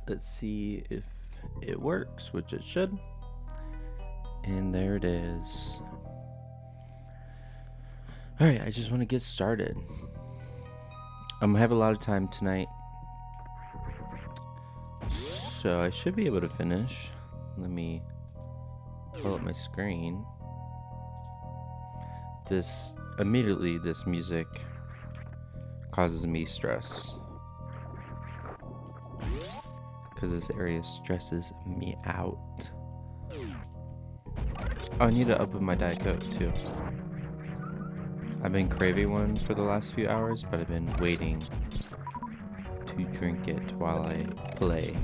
Let's see if it works, which it should. And there it is. Alright, I just want to get started. I'm gonna have a lot of time tonight, so I should be able to finish. Let me pull up my screen. This music causes me stress because this area stresses me out. Oh, I need to open my Diet Coke too. I've been craving one for the last few hours, but I've been waiting to drink it while I play.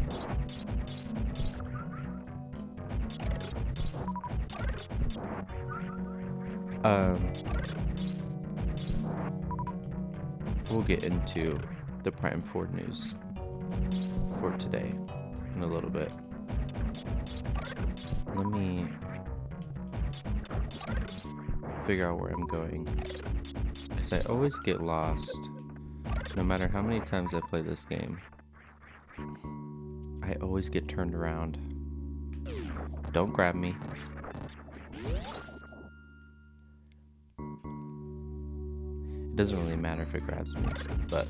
We'll get into the Prime 4 news for today in a little bit. Let me figure out where I'm going, because I always get lost no matter how many times I play this game. I always get turned around. Don't grab me. It doesn't really matter if it grabs me, but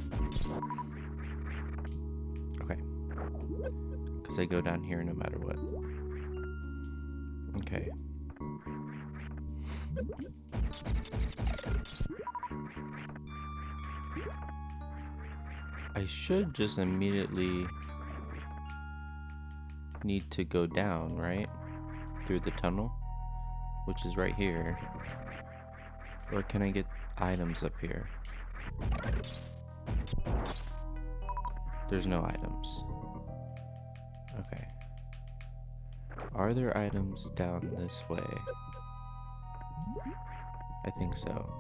okay, because I go down here no matter what. Okay. I should just immediately need to go down, right? Through the tunnel, which is right here. Or can I get items up here? There's no items. Okay. Are there items down this way? I think so.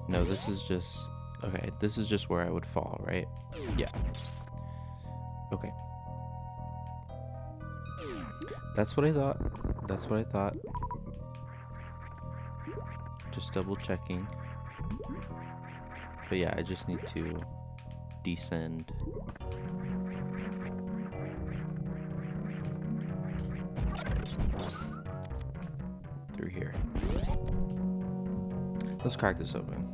No, this is just... Okay, this is just where I would fall, right? Yeah. Okay. That's what I thought. That's what I thought. Just double checking. But yeah, I just need to descend. Through here. Let's crack this open.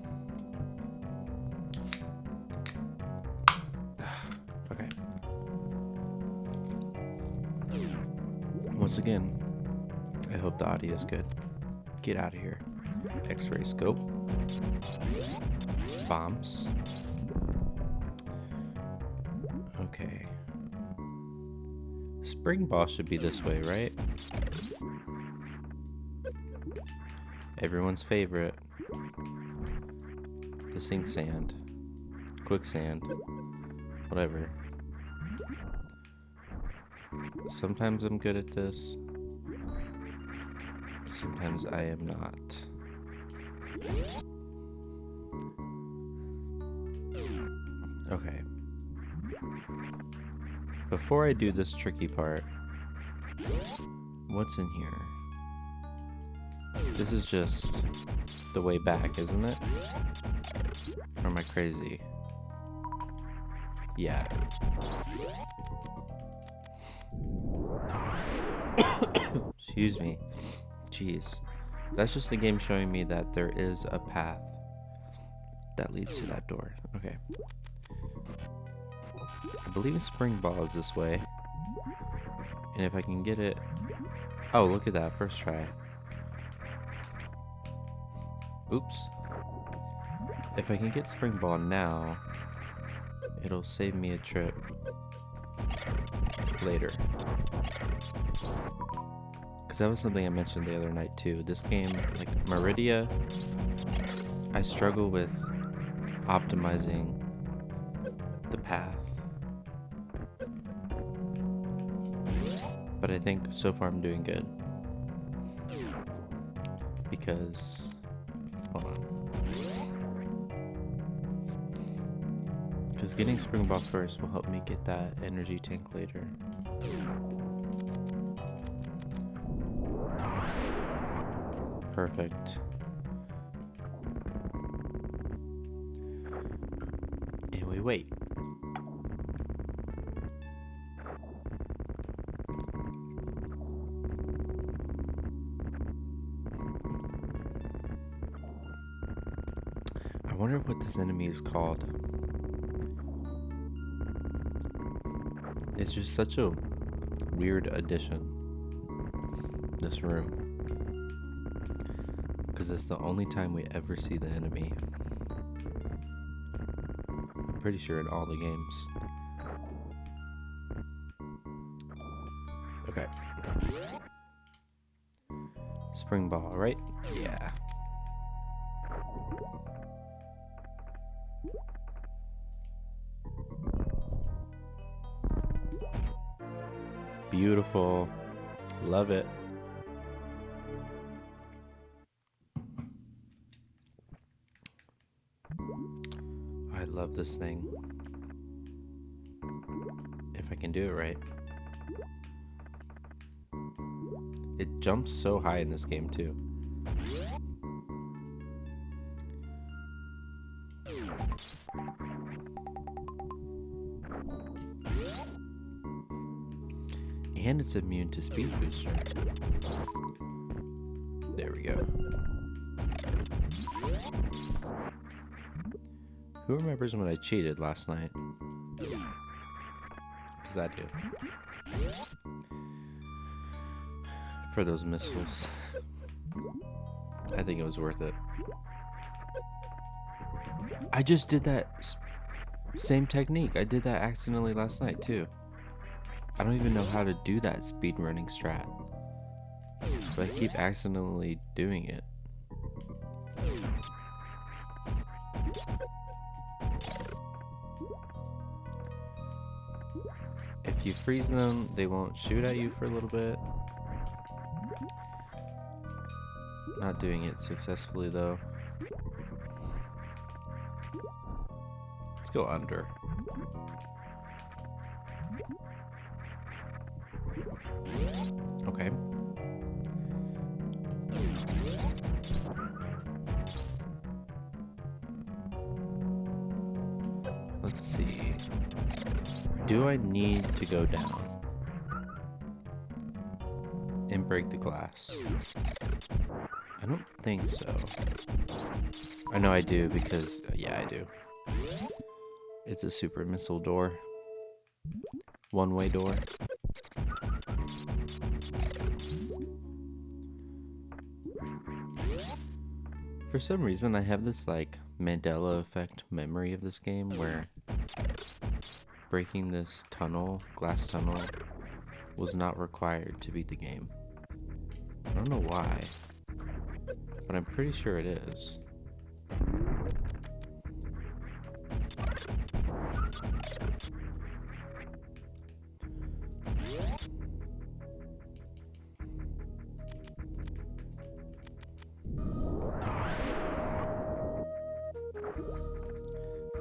Okay. Once again, I hope the audio is good. Get out of here. X-ray scope. Bombs. Okay. Spring ball should be this way, right? Everyone's favorite. The sink sand. Quicksand. Whatever. Sometimes I'm good at this. Sometimes I am not. Okay. Before I do this tricky part, what's in here? This is just the way back, isn't it? Or am I crazy? Yeah. Excuse me. Jeez. That's just the game showing me that there is a path that leads to that door. Okay. I believe spring ball is this way. And if I can get it... Oh, look at that. First try. Oops. If I can get spring ball now, it'll save me a trip later. Because that was something I mentioned the other night too. This game, like Meridia, I struggle with optimizing the path. But I think so far I'm doing good. Because... Hold on. Because getting spring ball first will help me get that energy tank later. Perfect. And we wait. wonder what this enemy is called. It's just such a weird addition, this room, because it's the only time we ever see the enemy. I'm pretty sure in all the games. Okay. Spring ball, right? Yeah. Beautiful. Love it. I love this thing. If I can do it right. It jumps so high in this game too. And it's immune to speed booster. There we go. Who remembers when I cheated last night? Because I do. For those missiles. I think it was worth it. I just did that same technique. I did that accidentally last night too. I don't even know how to do that speedrunning strat. But I keep accidentally doing it. If you freeze them, they won't shoot at you for a little bit. Not doing it successfully though. Let's go under. Okay. Let's see. Do I need to go down and break the glass? I don't think so. I know I do because, yeah, I do. It's a super missile door. One-way door. For some reason, I have this like Mandela effect memory of this game where breaking this tunnel, glass tunnel, was not required to beat the game. I don't know why, but I'm pretty sure it is.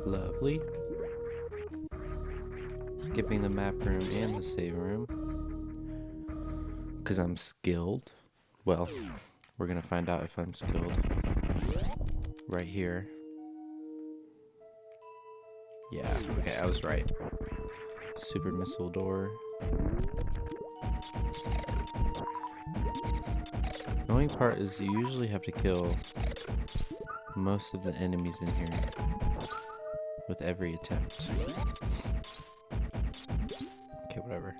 Lovely. Skipping the map room and the save room. Because I'm skilled. Well, we're going to find out if I'm skilled. Right here. Yeah, okay, I was right. Super missile door. The annoying part is you usually have to kill most of the enemies in here with every attempt. Okay, whatever.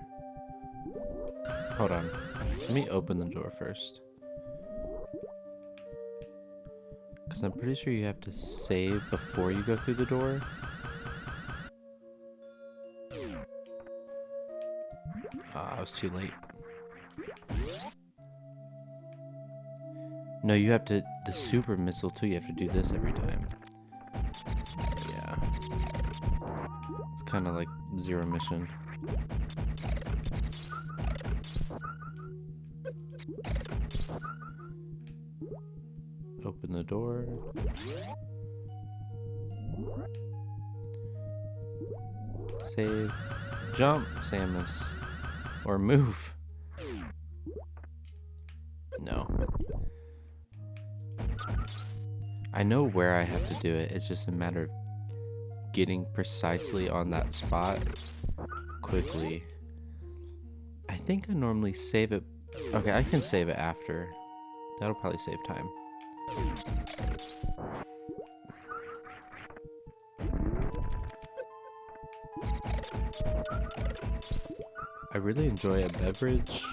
Hold on. Let me open the door first. Because I'm pretty sure you have to save before you go through the door. I was too late. No, you have to, the super missile too, you have to do this every time. Yeah. It's kind of like zero mission. Open the door. Save. Jump, Samus. Or move. No. I know where I have to do it. It's just a matter of getting precisely on that spot quickly. I think I normally save it. Okay, I can save it after. That'll probably save time. I really enjoy a beverage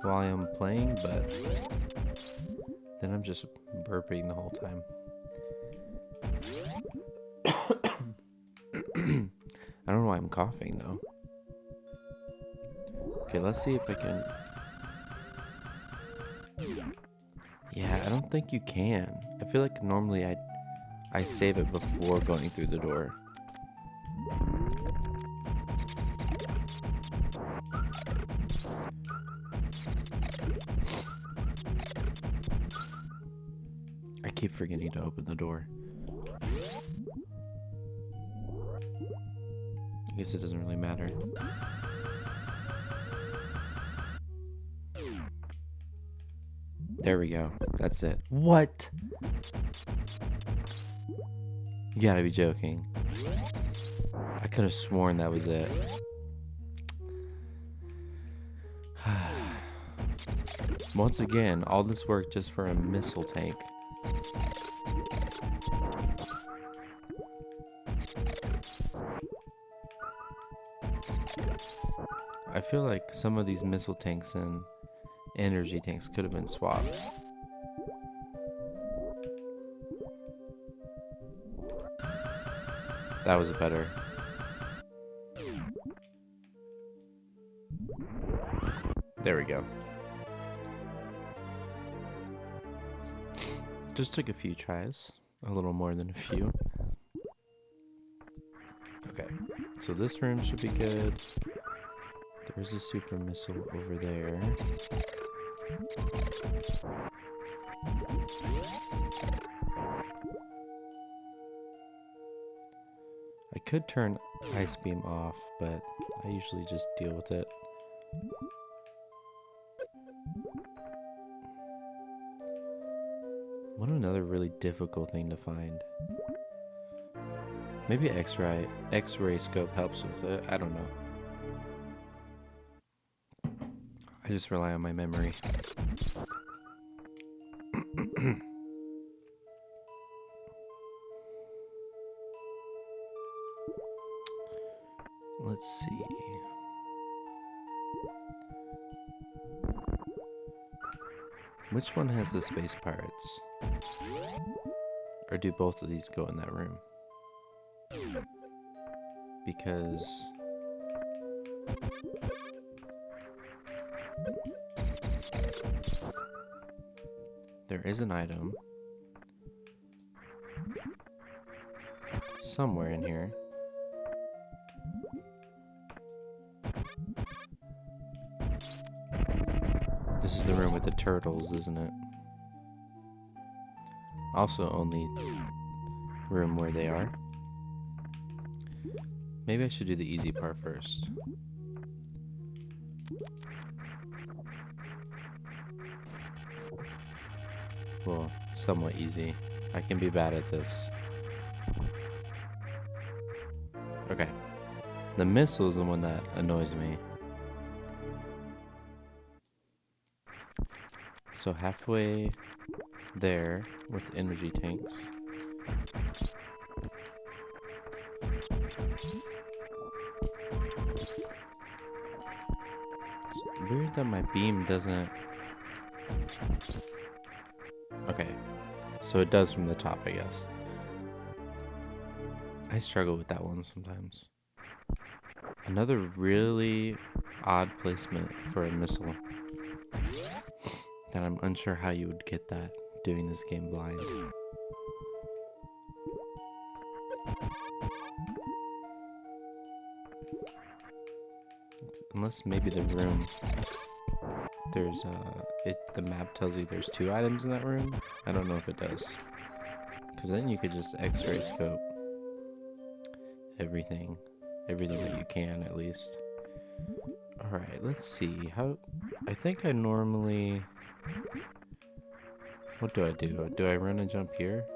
while I'm playing, but then I'm just burping the whole time. I don't know why I'm coughing though. Okay, let's see if I can. Yeah, I don't think you can. I feel like normally I save it before going through the door. I keep forgetting to open the door. I guess it doesn't really matter. There we go. That's it. What? You gotta be joking. I could have sworn that was it. Once again, all this work just for a missile tank. I feel like some of these missile tanks and energy tanks could have been swapped. That was better. There we go. Just took a few tries. A little more than a few. Okay. So this room should be good. There's a super missile over there. I could turn Ice Beam off, but I usually just deal with it. What another really difficult thing to find. Maybe X-ray scope helps with it. I don't know. I just rely on my memory. Let's see. Which one has the space pirates? Or do both of these go in that room? Because there is an item somewhere in here. This is the room with the turtles, isn't it? Also only room where they are. Maybe I should do the easy part first. Well, somewhat easy. I can be bad at this. Okay. The missile is the one that annoys me. So halfway there with energy tanks. It's weird that my beam doesn't... Okay, so it does from the top, I guess. I struggle with that one sometimes. Another really odd placement for a missile. That I'm unsure how you would get that doing this game blind. Unless maybe the room, there's the map tells you there's 2 items in that room. I don't know if it does, because then you could just X-ray scope everything that you can at least. All right, let's see how. I think I normally. What do I do? Do I run and jump here?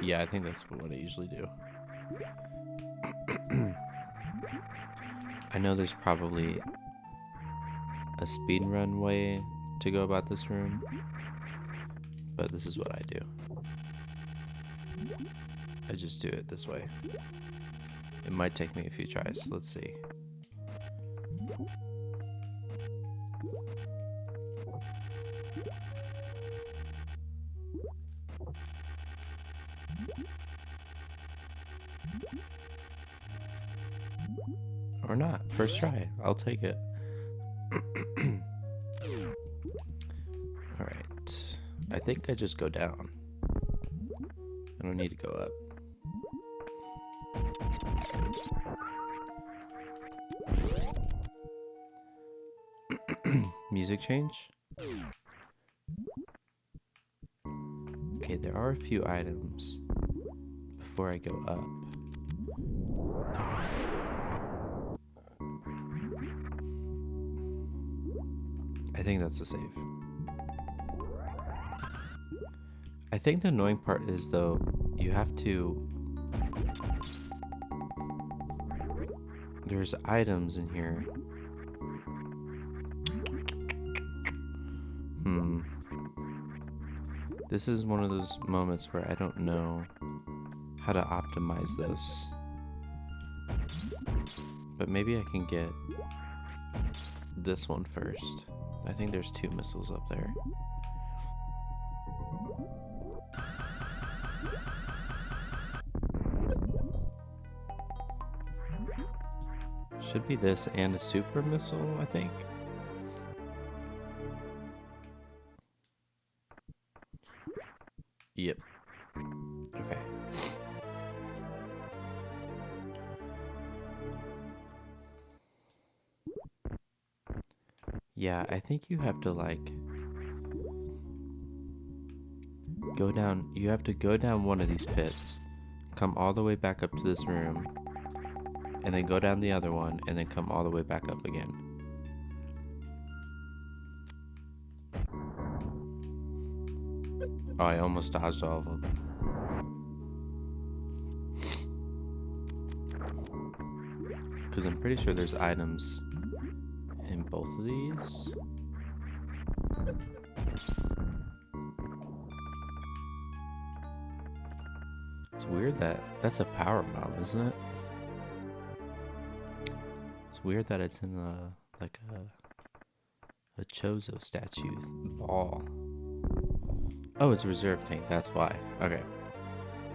Yeah, I think that's what I usually do. I know there's probably a speedrun way to go about this room, but this is what I do. I just do it this way. It might take me a few tries. Let's see. Or not. First try. I'll take it. Alright. I think I just go down. I don't need to go up. Music change? Okay, there are a few items before I go up. I think that's the save. I think the annoying part is, though, you have to... There's items in here. This is one of those moments where I don't know how to optimize this. But maybe I can get this one first. I think there's 2 missiles up there. Should be this and a super missile, I think. Yep. Okay. Yeah, I think you have to like go down. You have to go down one of these pits, come all the way back up to this room, and then go down the other one, and then come all the way back up again. Oh, I almost dodged all of them. Because I'm pretty sure there's items in both of these. It's weird that that's a power bomb, isn't it? It's weird that it's in the like a Chozo statue ball. Oh, it's a reserve tank, that's why. Okay.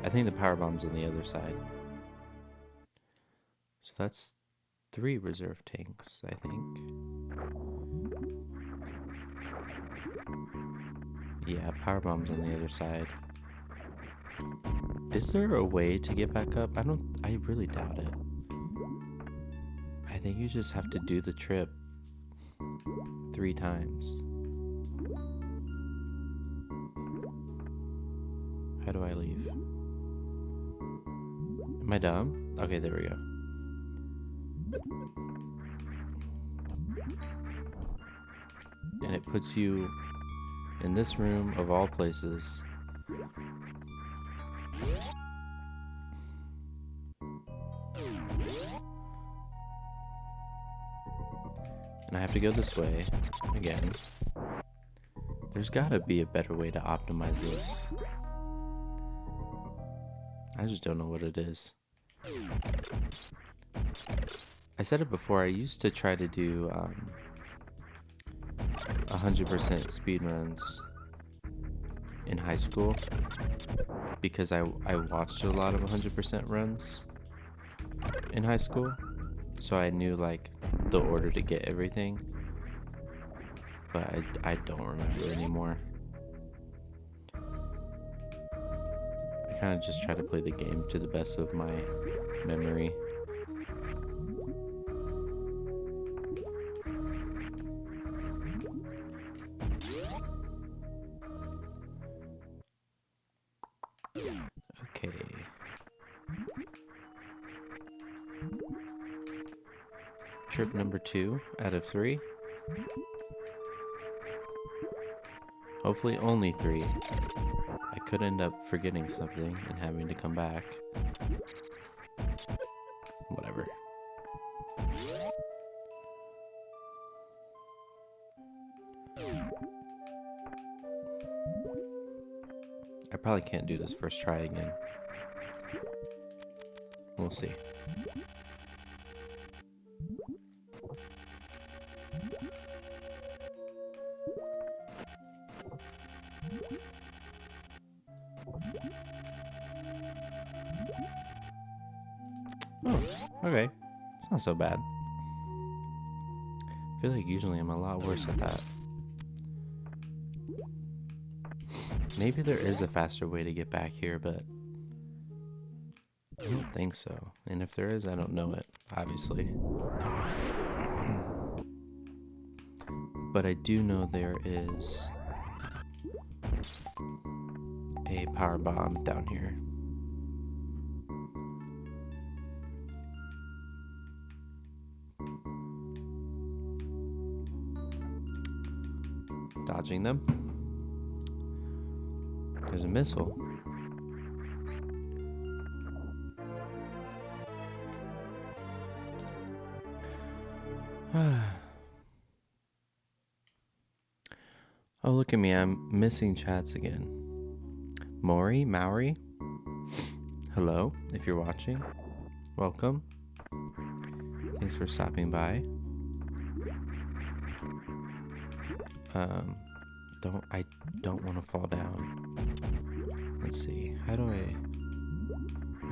I think the power bomb's on the other side. So that's 3 reserve tanks, I think. Yeah, power bomb's on the other side. Is there a way to get back up? I really doubt it. I think you just have to do the trip 3 times. How do I leave? Am I dumb? Okay, there we go. And it puts you in this room of all places. And I have to go this way again. There's gotta be a better way to optimize this. I just don't know what it is. I said it before, I used to try to do 100% speed runs in high school because I watched a lot of 100% runs in high school, so I knew like the order to get everything, but I don't remember anymore. I kind of just try to play the game to the best of my memory. Okay. Trip number 2 out of 3. Hopefully only 3. I could end up forgetting something and having to come back. Whatever. I probably can't do this first try again. We'll see. Okay. It's not so bad. I feel like usually I'm a lot worse at that. Maybe there is a faster way to get back here, but I don't think so. And if there is, I don't know it, obviously. But I do know there is a power bomb down here. Dodging them. There's a missile. Oh, look at me. I'm missing chats again. Maori? Hello, if you're watching. Welcome. Thanks for stopping by. I don't want to fall down. Let's see. How do I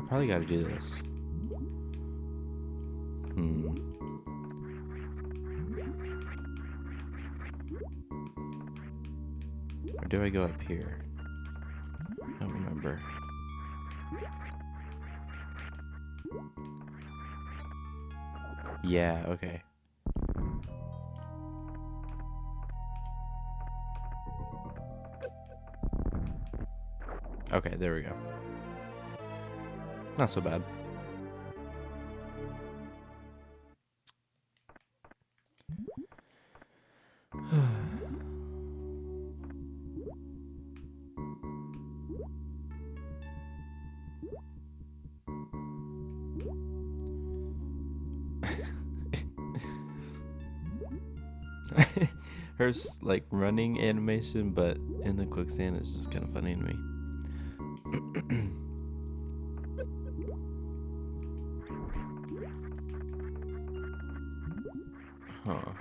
probably got to do this. Or do I go up here? I don't remember. Yeah, okay. Okay, there we go. Not so bad. Her like running animation, but in the quicksand is just kind of funny to me. Huh.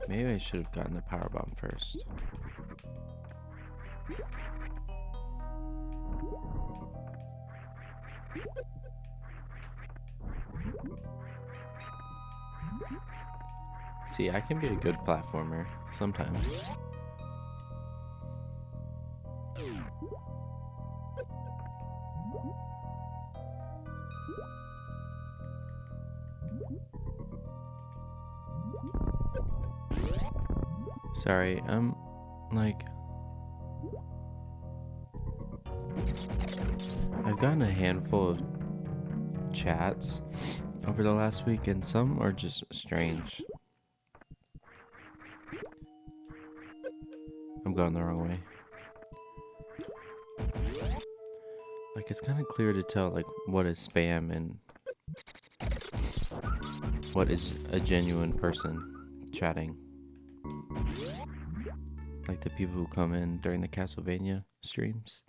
Maybe I should have gotten the power bomb first. See, I can be a good platformer sometimes. Sorry, I'm like... I've gotten a handful of chats over the last week, and some are just strange. I'm going the wrong way. Like, it's kind of clear to tell, like, what is spam and what is a genuine person chatting. Like the people who come in during the Castlevania streams.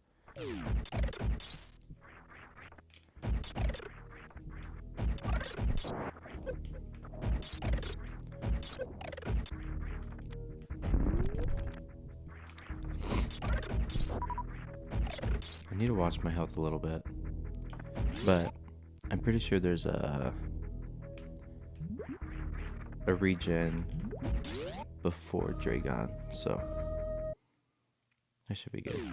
I need to watch my health a little bit, but I'm pretty sure there's a regen before Dragon, so I should be good.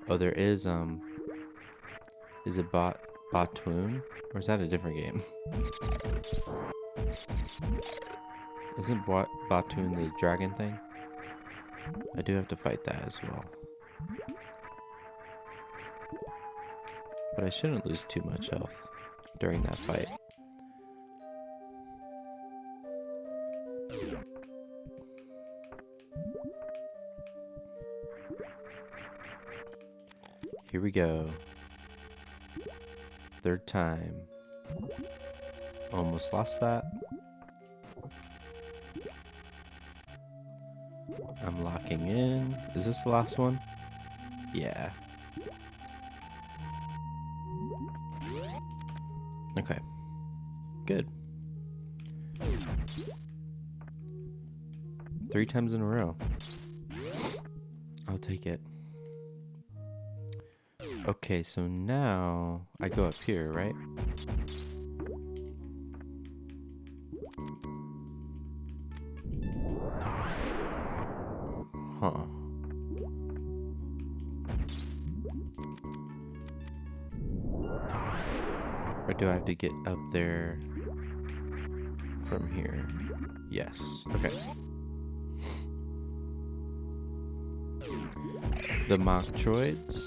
Oh, there is it Batoon? Or is that a different game? Isn't Batoon the dragon thing? I do have to fight that as well. But I shouldn't lose too much health during that fight. Here we go. Third time. Almost lost that. I'm locking in. Is this the last one? Yeah. Okay. Good. 3 times in a row. I'll take it. Okay, so now I go up here, right? Huh. Or do I have to get up there from here? Yes. Okay. The Metroids,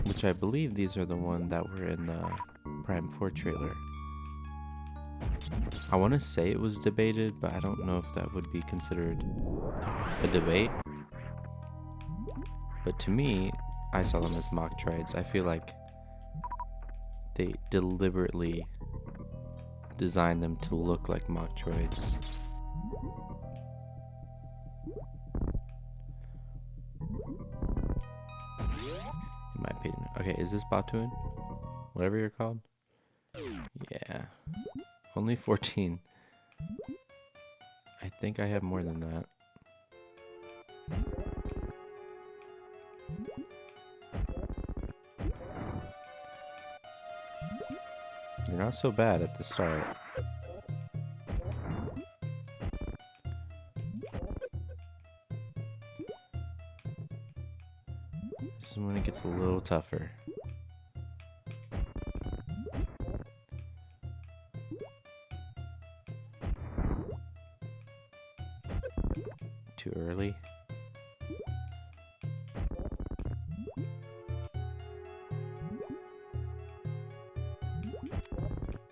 which I believe these are the one that were in the Prime 4 trailer. I want to say it was debated, but I don't know if that would be considered a debate. But to me, I saw them as Metroids. I feel like they deliberately designed them to look like Metroids. In my opinion. Okay, is this Batuin? Whatever you're called? Yeah. Only 14. I think I have more than that. You're not so bad at the start. This is when it gets a little tougher. Too early.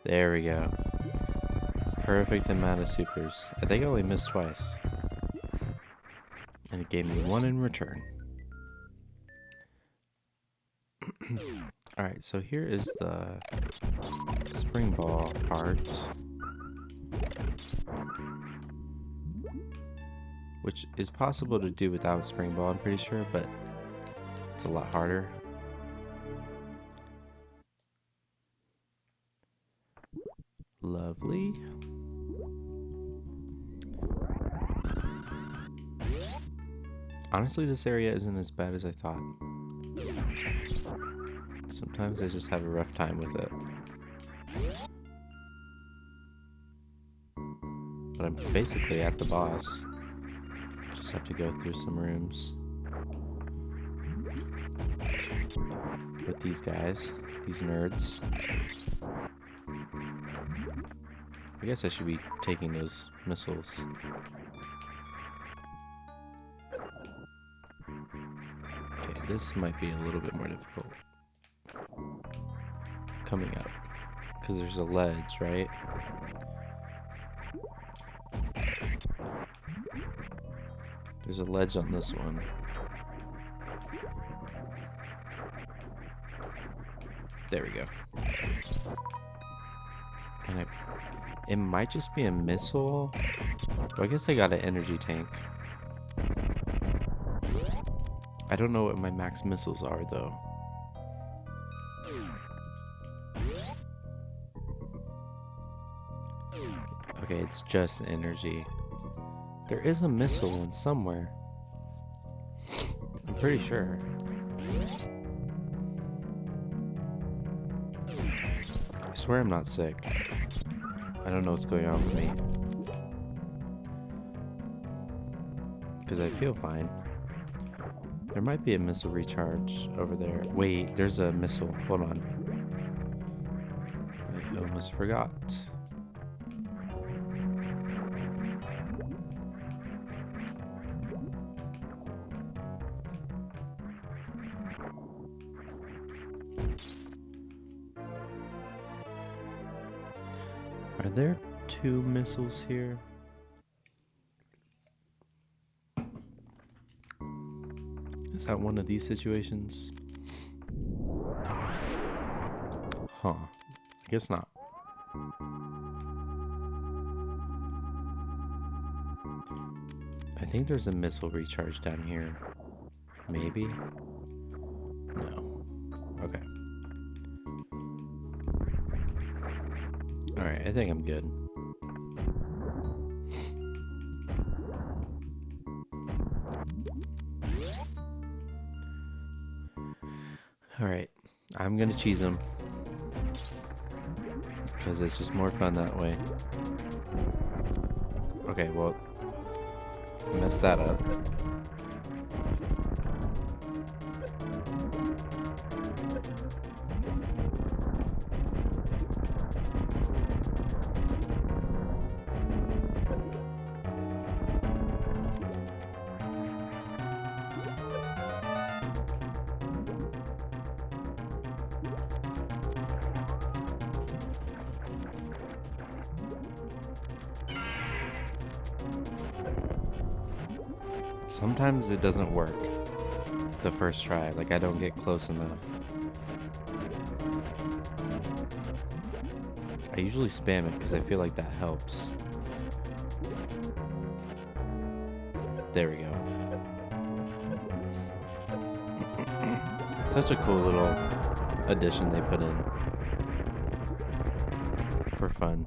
There we go. Perfect amount of supers. I think I only missed twice. And it gave me 1 in return. Alright, so here is the spring ball part. Which is possible to do without a spring ball, I'm pretty sure, but it's a lot harder. Lovely. Honestly, this area isn't as bad as I thought. Sometimes I just have a rough time with it. But I'm basically at the boss. Just have to go through some rooms. With these guys. These nerds. I guess I should be taking those missiles. Okay, this might be a little bit more difficult. Coming up. Because there's a ledge, right? There's a ledge on this one. There we go. And it might just be a missile. Well, I guess I got an energy tank. I don't know what my max missiles are, though. Okay, it's just energy. There is a missile one somewhere. I'm pretty sure. I swear I'm not sick. I don't know what's going on with me. Because I feel fine. There might be a missile recharge over there. Wait, there's a missile. Hold on. I almost forgot. Are there 2 missiles here? Is that one of these situations? Huh. I guess not. I think there's a missile recharge down here. Maybe? No. Okay. Alright, I think I'm good. Alright, I'm gonna cheese him. Because it's just more fun that way. Okay, well, I messed that up. Sometimes it doesn't work the first try, like I don't get close enough. I usually spam it because I feel like that helps. There we go. Such a cool little addition they put in for fun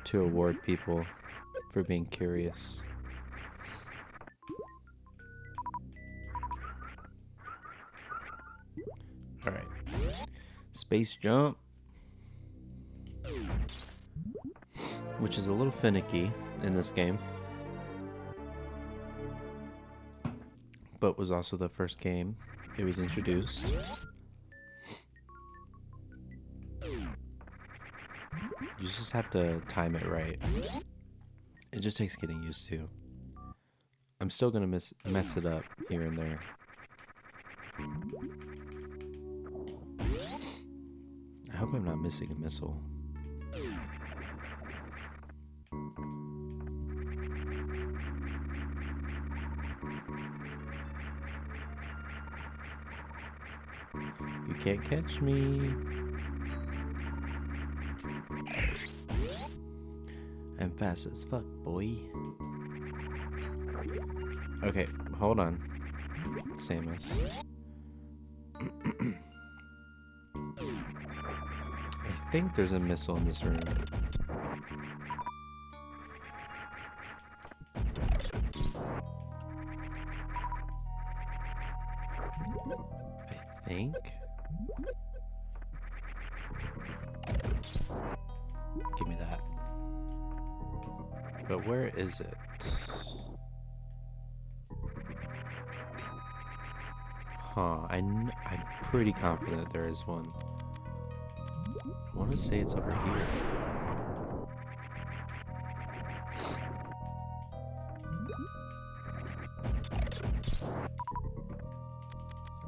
to award people for being curious. Alright. Space jump. Which is a little finicky in this game. But was also the first game it was introduced. You just have to time it right. It just takes getting used to. I'm still gonna mess it up here and there. I hope I'm not missing a missile. You can't catch me. I'm fast as fuck, boy. Okay, hold on, Samus. I think there's a missile in this room. I think. Give me that. But where is it? Huh, I'm pretty confident there is one. I want to say it's over here.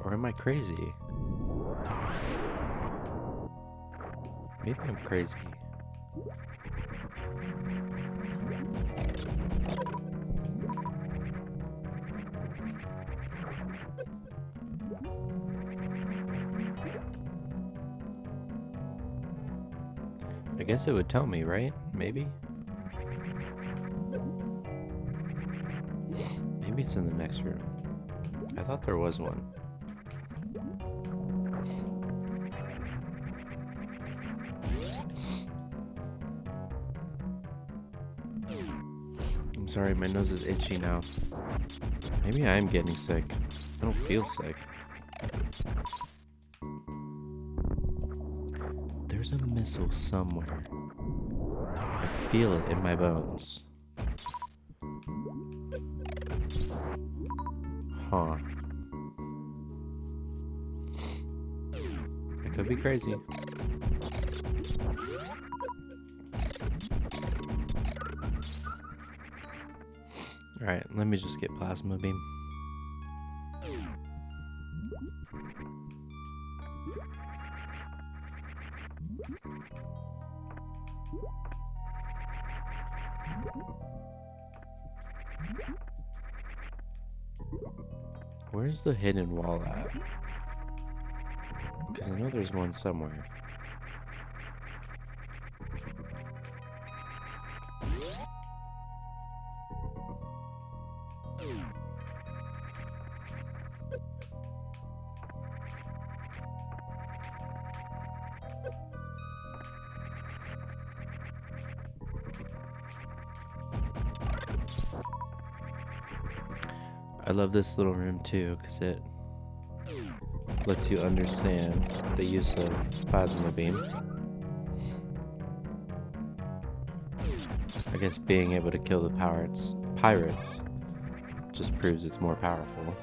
Or am I crazy? Maybe I'm crazy. I guess it would tell me, right? Maybe? Maybe it's in the next room. I thought there was one. I'm sorry, my nose is itchy now. Maybe I am getting sick. I don't feel sick. There's a missile somewhere. I feel it in my bones. Huh. I could be crazy. Alright, let me just get plasma beam. Where's the hidden wall at? Because I know there's one somewhere. I love this little room too, because it lets you understand the use of plasma beam. I guess being able to kill the pirates just proves it's more powerful.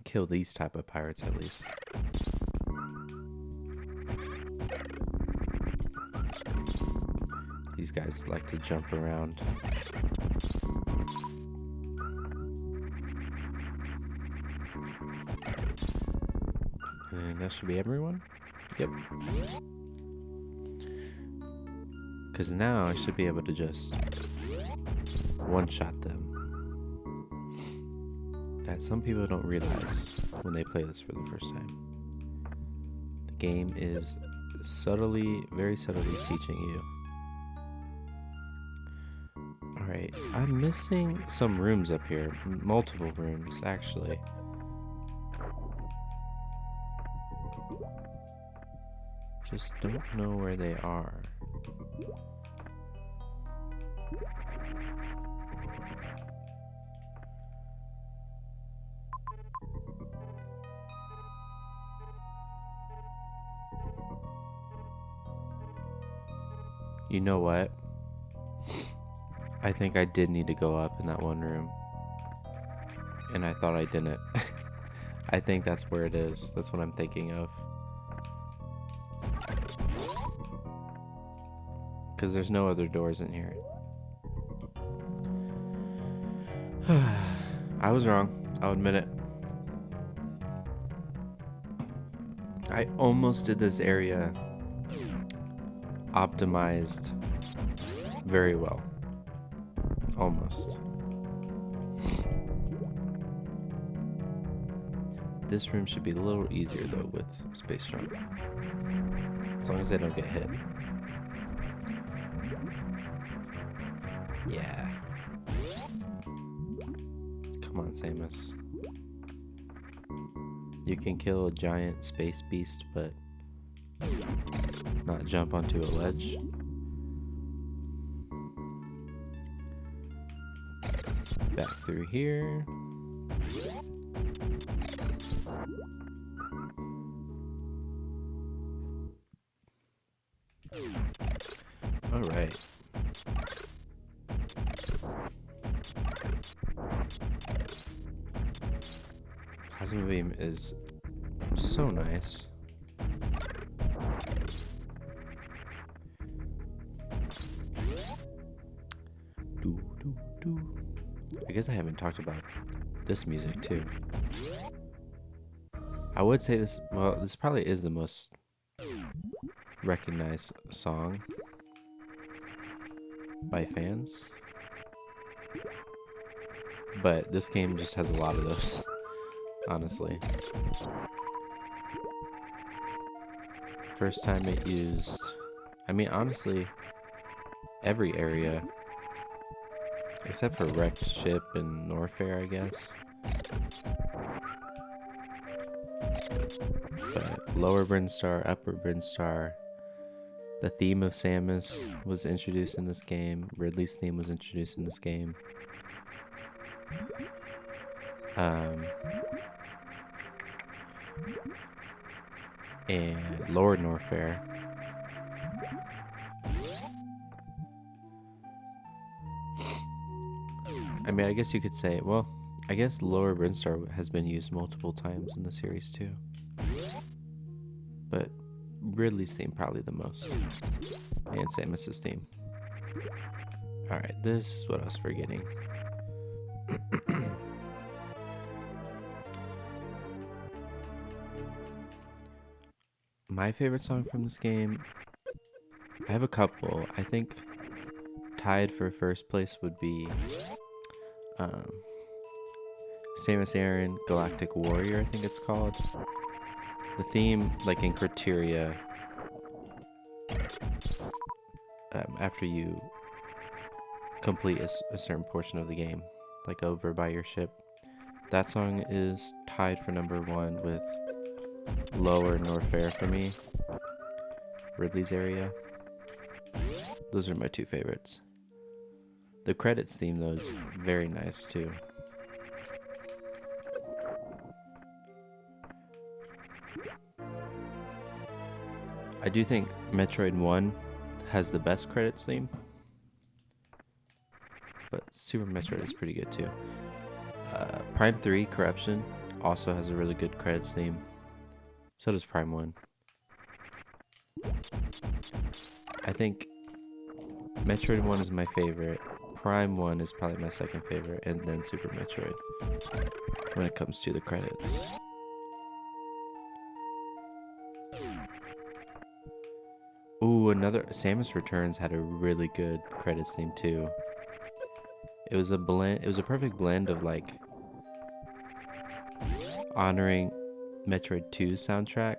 Kill these type of pirates at least. These guys like to jump around. And that should be everyone? Yep. Because now I should be able to just one-shot them. That some people don't realize when they play this for the first time. The game is subtly, very subtly teaching you. Alright, I'm missing some rooms up here. Multiple rooms, actually. Just don't know where they are. You know what? I think I did need to go up in that one room. And I thought I didn't. I think that's where it is. That's what I'm thinking of. Because there's no other doors in here. I was wrong. I'll admit it. I almost did this area optimized very well. Almost. This room should be a little easier though with space jump. As long as I don't get hit. Yeah. Come on, Samus. You can kill a giant space beast, but not jump onto a ledge. Back through here. All right. Plasma beam is so nice. I guess I haven't talked about this music too. I would say this, well, this probably is the most recognized song by fans. But this game just has a lot of those, honestly. First time it used, I mean, honestly, every area, except for Wrecked Ship and Norfair, I guess. But Lower Brinstar, Upper Brinstar, the theme of Samus was introduced in this game. Ridley's theme was introduced in this game. And Lord Norfair. I mean, I guess you could say, well, I guess Lower Brinstar has been used multiple times in the series too. But Ridley's theme probably the most. And Samus's theme. Alright, this is what I was forgetting. My favorite song from this game, I have a couple. I think tied for first place would be Samus Aran Galactic Warrior, I think it's called. The theme, like in Criteria, after you complete a certain portion of the game, like over by your ship, that song is tied for number 1 with Lower Norfair for me. Ridley's area. Those are my two favorites. The credits theme, though, is very nice, too. I do think Metroid 1 has the best credits theme, but Super Metroid is pretty good, too. Prime 3, Corruption, also has a really good credits theme. So does Prime 1. I think Metroid 1 is my favorite. Prime 1 is probably my second favorite, and then Super Metroid when it comes to the credits. Ooh, another Samus Returns had a really good credits theme too. It was a blend. It was a perfect blend of like honoring Metroid 2's soundtrack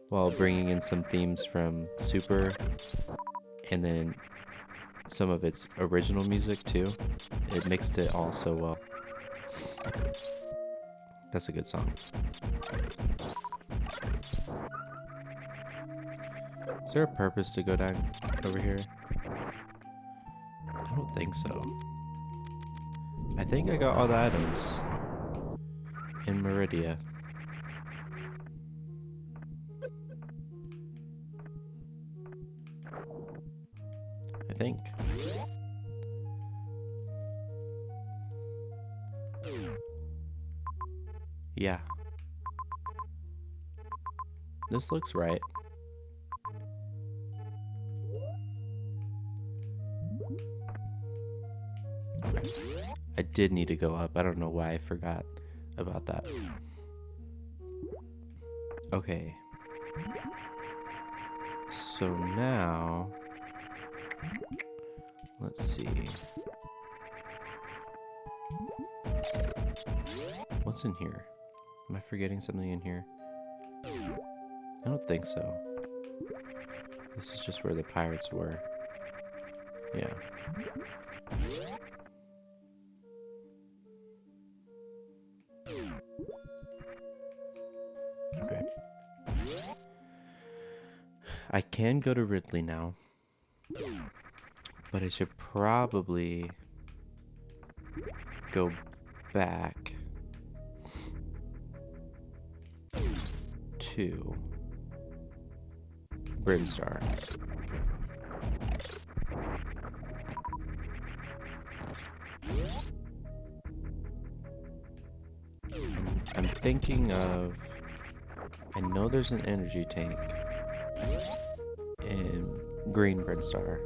while bringing in some themes from Super, and then some of its original music too. It mixed it all so well. That's a good song. Is there a purpose to go down over here? I don't think so. I think I got all the items in Meridia. I think. Yeah. This looks right. Okay. I did need to go up. I don't know why I forgot about that. Okay. So now, let's see. What's in here? Am I forgetting something in here? I don't think so. This is just where the pirates were. Yeah. Okay. I can go to Ridley now, but I should probably go back to Brinstar. I'm thinking of, I know there's an energy tank in Green Brinstar.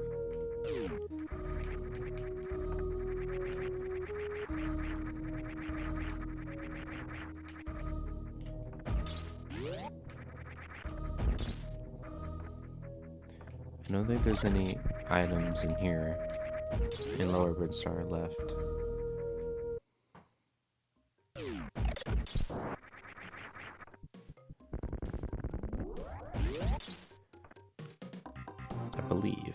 I don't think there's any items in here in Lower Brinstar left. I believe.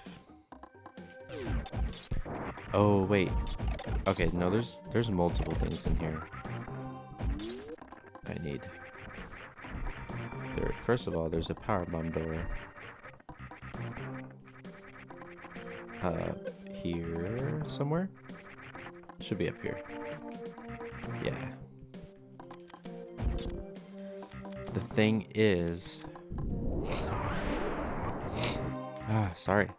Oh wait. Okay, no, there's multiple things in here I need. First of all, there's a power bomb door. Here somewhere? Should be up here. Yeah. The thing is... sorry.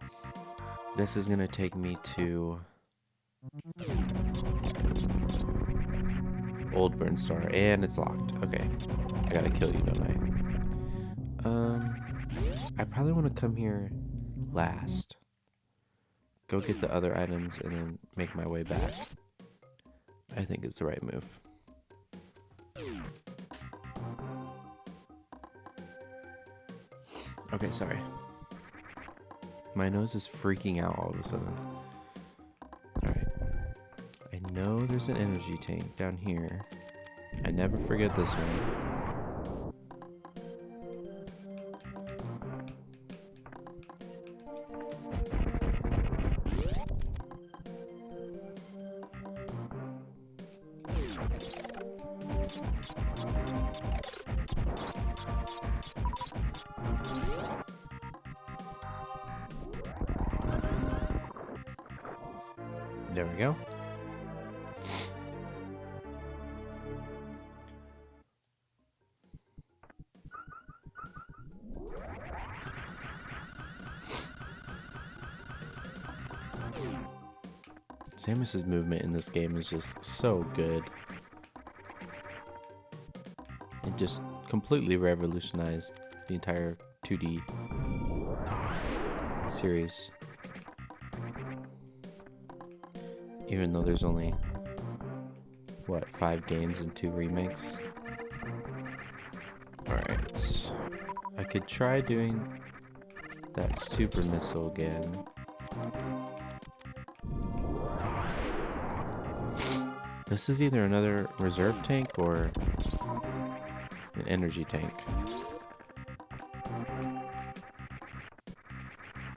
This is gonna take me to... Old Brinstar, and it's locked. Okay. I gotta kill you, don't I? I probably want to come here last. Go get the other items and then make my way back. I think it's the right move. Okay, sorry. My nose is freaking out all of a sudden. Alright. I know there's an energy tank down here. I never forget this one. There we go. Samus's movement in this game is just so good. It just completely revolutionized the entire 2D series. Even though there's only, what, 5 games and 2 remakes? Alright. I could try doing that super missile again. This is either another reserve tank or an energy tank.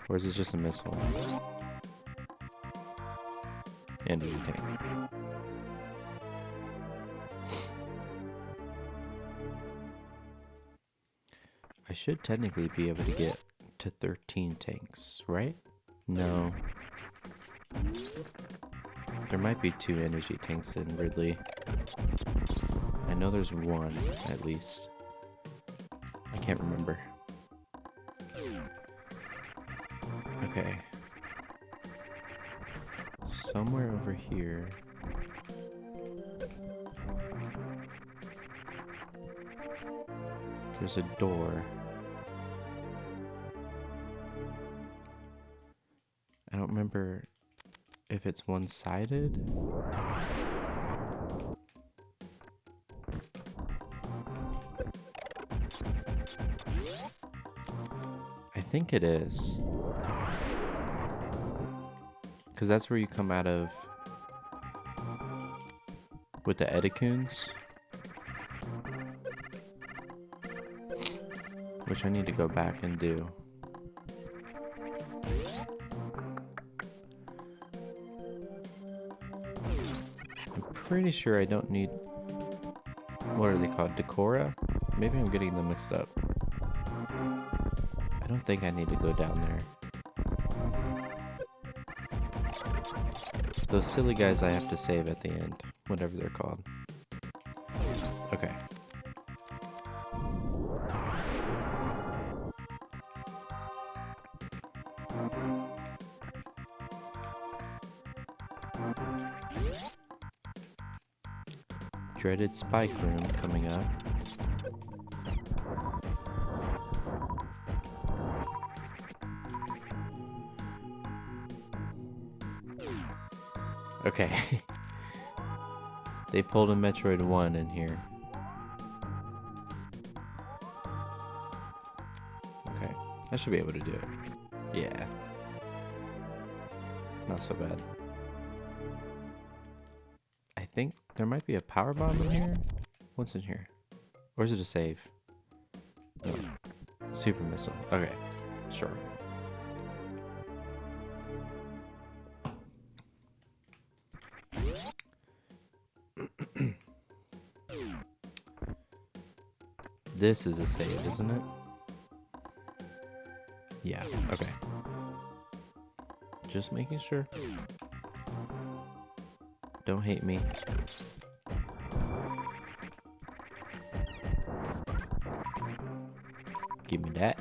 Or is it just a missile? Energy tank. I should technically be able to get to 13 tanks, right? No. There might be 2 energy tanks in Ridley. I know there's 1, at least. I can't remember. Okay. Somewhere over here. There's a door. I don't remember if it's one-sided. I think it is. Because that's where you come out of with the Edicoons. Which I need to go back and do. I'm pretty sure I don't need... What are they called? Decora? Maybe I'm getting them mixed up. I don't think I need to go down there. Those silly guys I have to save at the end, whatever they're called. Okay. Dreaded spike room coming up. Okay. They pulled a Metroid 1 in here. Okay. I should be able to do it. Yeah. Not so bad. I think there might be a power bomb in here. What's in here? Or is it a save? No. Super missile. Okay. Sure. This is a save, isn't it? Yeah, okay. Just making sure. Don't hate me. Give me that.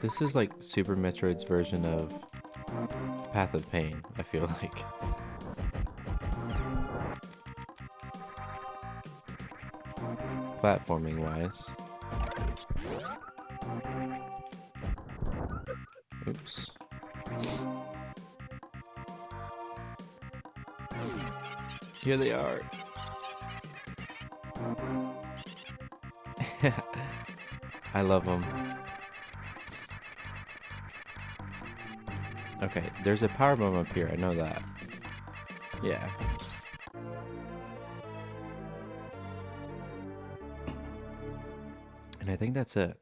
This is like Super Metroid's version of Path of Pain, I feel like. Platforming wise. Oops. Here they are. I love them. Okay, there's a power bomb up here, I know that. Yeah. And I think that's it.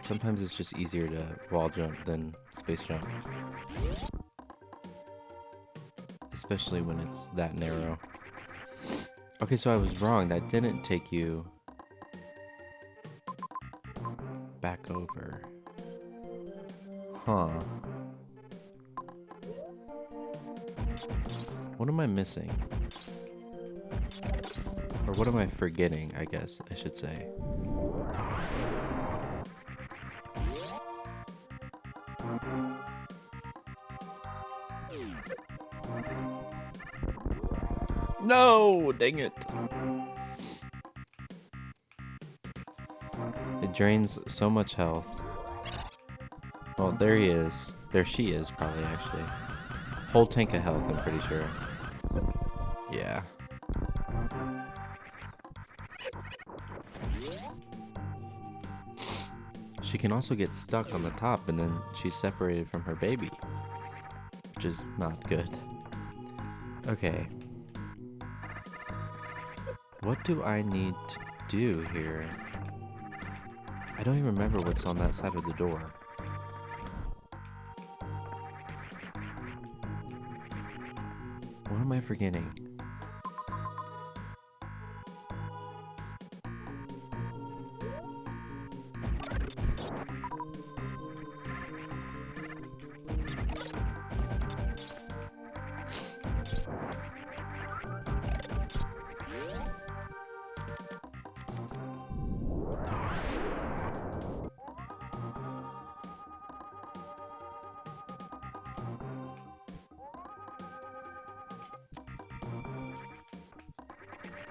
Sometimes it's just easier to wall jump than space jump. especially when it's that narrow. Okay, so I was wrong. That didn't take you back over. Huh. What am I missing? Or what am I forgetting, I guess I should say. No! Dang it. It drains so much health. Well, there he is. There she is, probably, actually. Whole tank of health, I'm pretty sure. Yeah. She can also get stuck on the top, and then she's separated from her baby, which is not good. Okay. What do I need to do here? I don't even remember what's on that side of the door. What am I forgetting?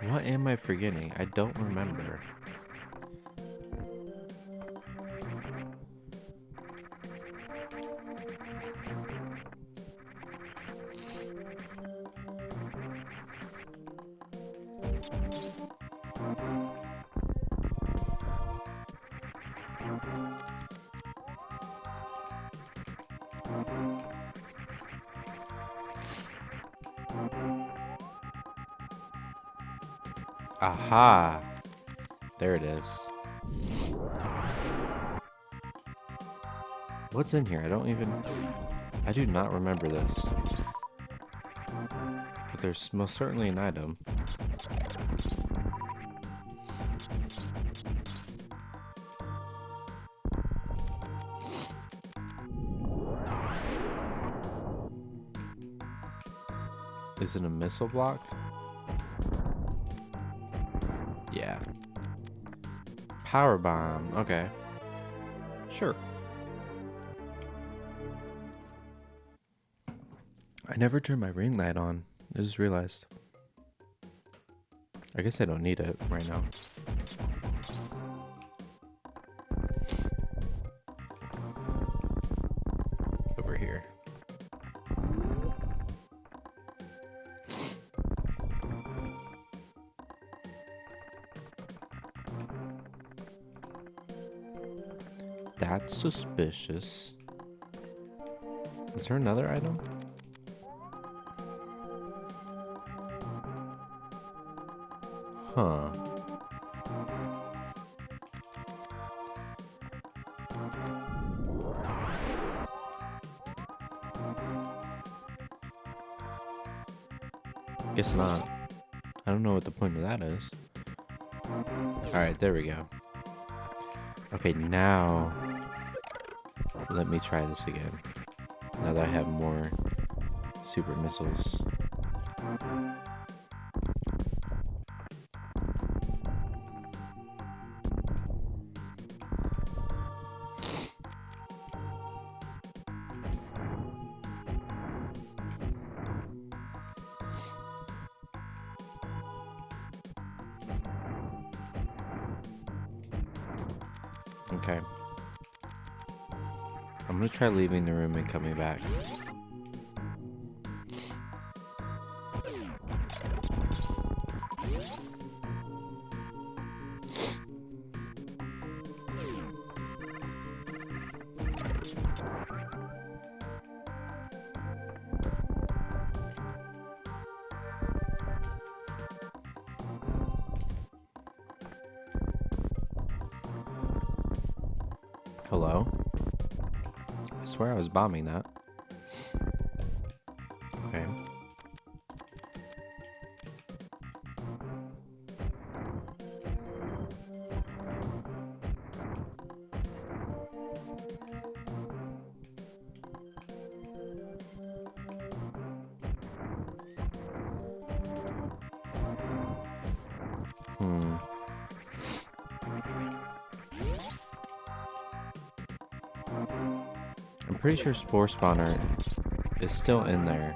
What am I forgetting? I don't remember. Aha! There it is. What's in here? I do not remember this. But there's most certainly an item. Is it a missile block? Yeah. Power bomb. Okay. Sure. I never turned my ring light on. I just realized. I guess I don't need it right now. Over here. That's suspicious. Is there another item? Huh. Guess not. I don't know what the point of that is. Alright, there we go. Okay, now let me try this again. Now that I have more super missiles. Okay. I'm gonna try leaving the room and coming back. Hello? I swear I was bombing that. Okay. Hmm. I'm pretty sure Spore Spawner is still in there,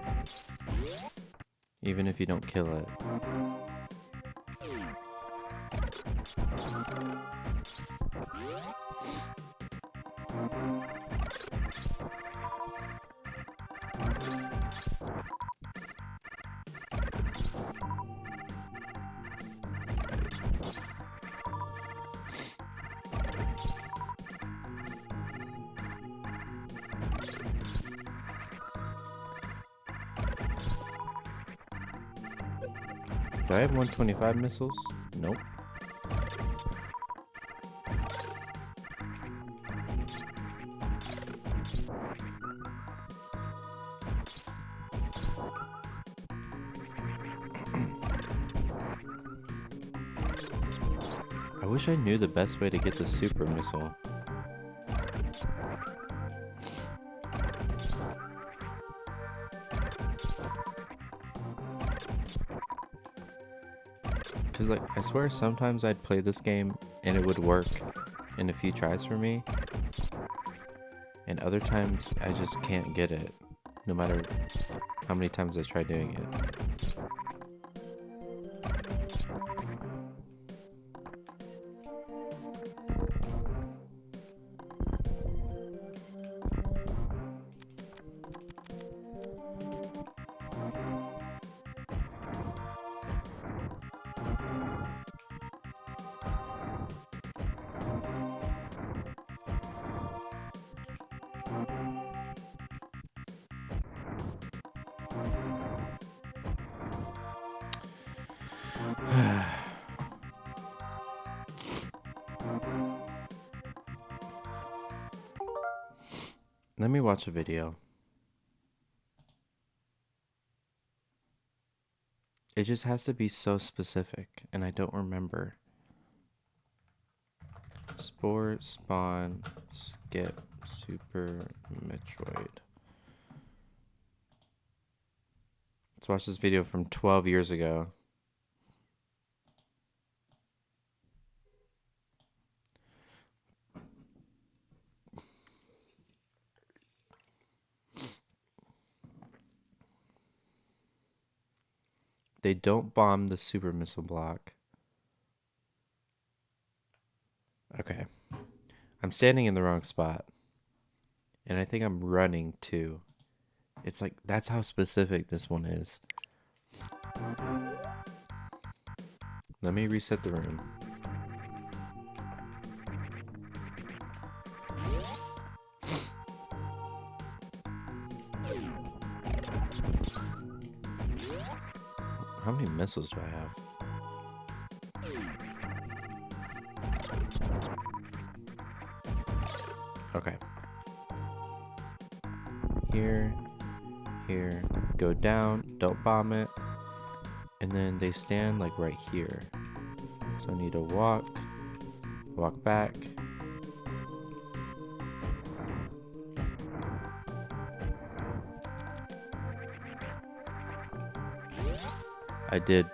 even if you don't kill it. Do I have 125 missiles? Nope. I wish I knew the best way to get the super missile. Cause like, I swear sometimes I'd play this game and it would work in a few tries for me. And other times I just can't get it, no matter how many times I try doing it. Let me watch a video. It just has to be so specific, and I don't remember. Spore, spawn, skip, super, Metroid. Let's watch this video from 12 years ago. They don't bomb the super missile block. Okay. I'm standing in the wrong spot. And I think I'm running too. It's like, that's how specific this one is. Let me reset the room. How many missiles do I have? Okay. Here, here, go down, don't bomb it. And then they stand like right here. So I need to walk back. I did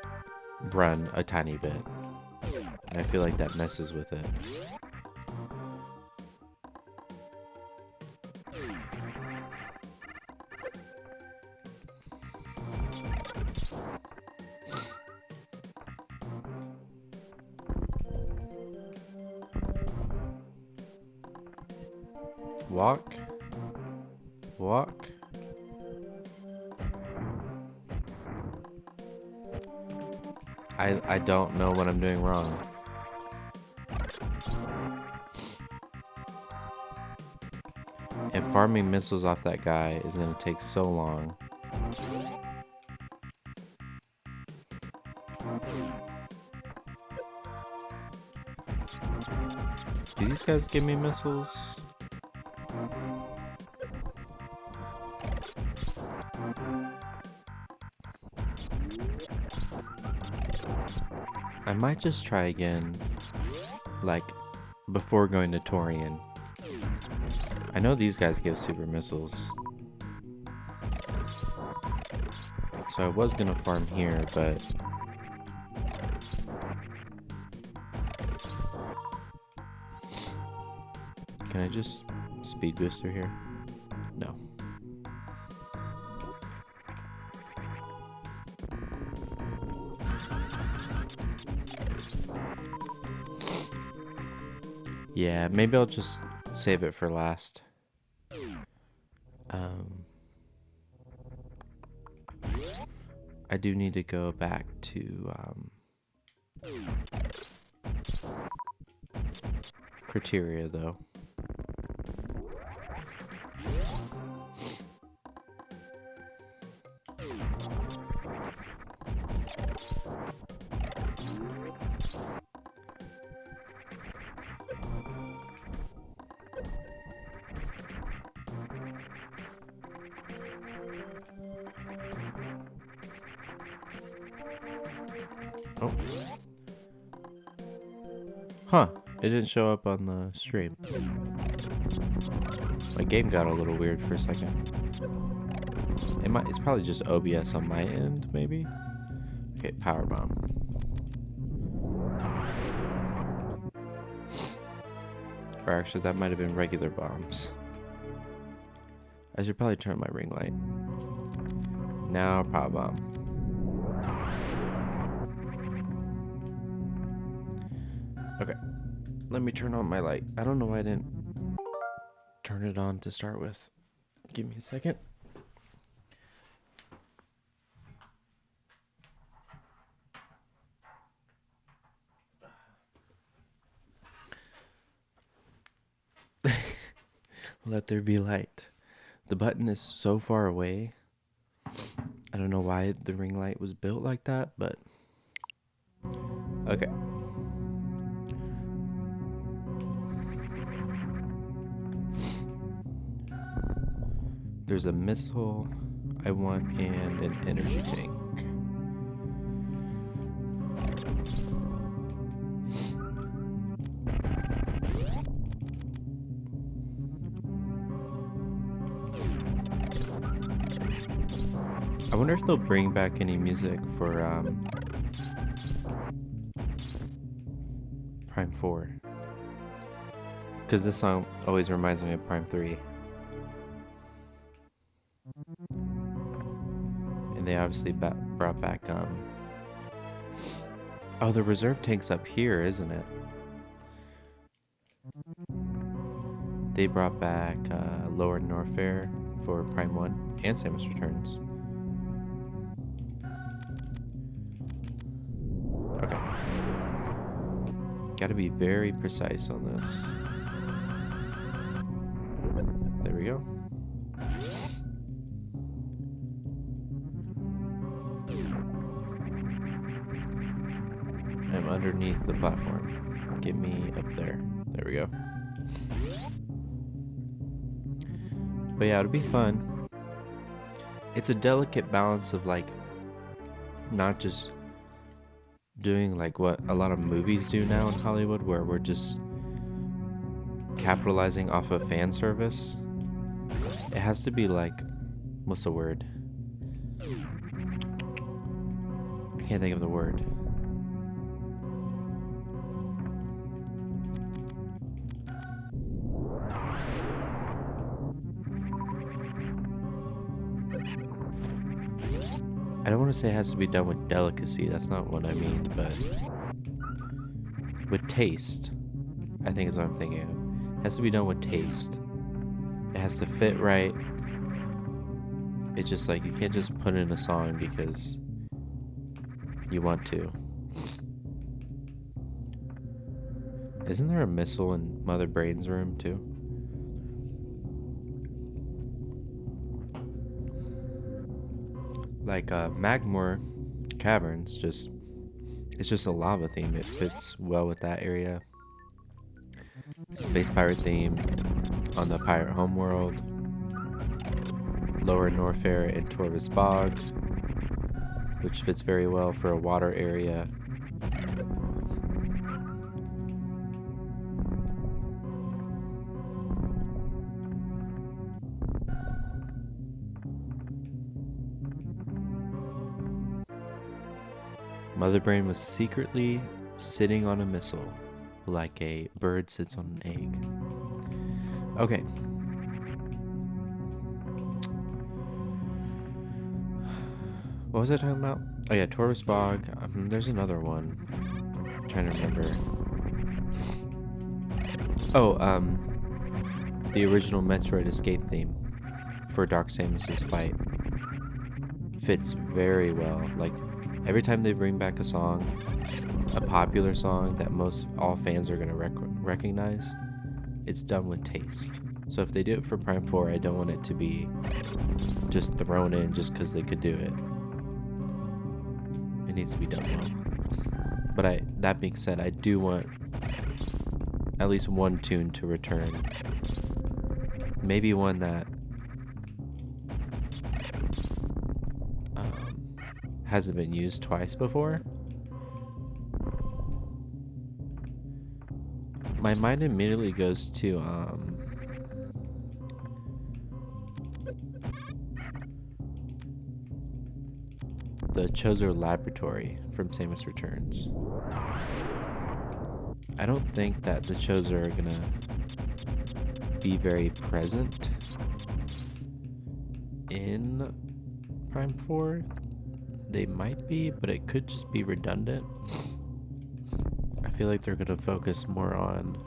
run a tiny bit, and I feel like that messes with it. Walk. I don't know what I'm doing wrong. And farming missiles off that guy is gonna take so long. Do these guys give me missiles? I might just try again, like, before going to Torian. I know these guys give super missiles. So I was gonna farm here, but Can I just speed boost through here? No. Yeah, maybe I'll just save it for last. I do need to go back to criteria though. Oh. Huh. It didn't show up on the stream. My game got a little weird for a second. It's probably just OBS on my end, maybe? Okay, power bomb. Or actually, that might have been regular bombs. I should probably turn my ring light. Now, power bomb. Okay, let me turn on my light. I don't know why I didn't turn it on to start with. Give me a second. Let there be light. The button is so far away. I don't know why the ring light was built like that, but okay. There's a missile I want and an energy tank. I wonder if they'll bring back any music for Prime 4. Because this song always reminds me of Prime 3. And they obviously brought back oh, the reserve tank's up here, isn't it? They brought back Lower Norfair for Prime 1 and Samus Returns. Okay. Gotta be very precise on this. There we go. I'm underneath the platform. Get me up there. There we go. But yeah, it'll be fun. It's a delicate balance of like not just doing like what a lot of movies do now in Hollywood, where we're just capitalizing off of fan service. It has to be like, what's the word? I can't think of the word. I don't want to say it has to be done with delicacy, that's not what I mean, but with taste, I think is what I'm thinking of. It has to be done with taste. It has to fit right. It's just like, you can't just put in a song because you want to. Isn't there a missile in Mother Brain's room too? Like Magmore Caverns, it's just a lava theme. It fits well with that area. Space pirate theme on the pirate homeworld. Lower Norfair and Torvis Bog, which fits very well for a water area. Mother Brain was secretly sitting on a missile, like a bird sits on an egg. Okay. What was I talking about? Oh yeah, Taurus Bog. There's another one. I'm trying to remember. Oh, the original Metroid escape theme for Dark Samus's fight fits very well. Like, every time they bring back a song, a popular song that most all fans are gonna recognize, it's done with taste. So if they do it for Prime 4, I don't want it to be just thrown in just because they could do it. It needs to be done well. But that being said, I do want at least one tune to return. Maybe one that hasn't been used twice before. My mind immediately goes to the Chozo Laboratory from Samus Returns. I don't think that the Chozo are gonna be very present in Prime 4. They might be, but it could just be redundant. I feel like they're gonna focus more on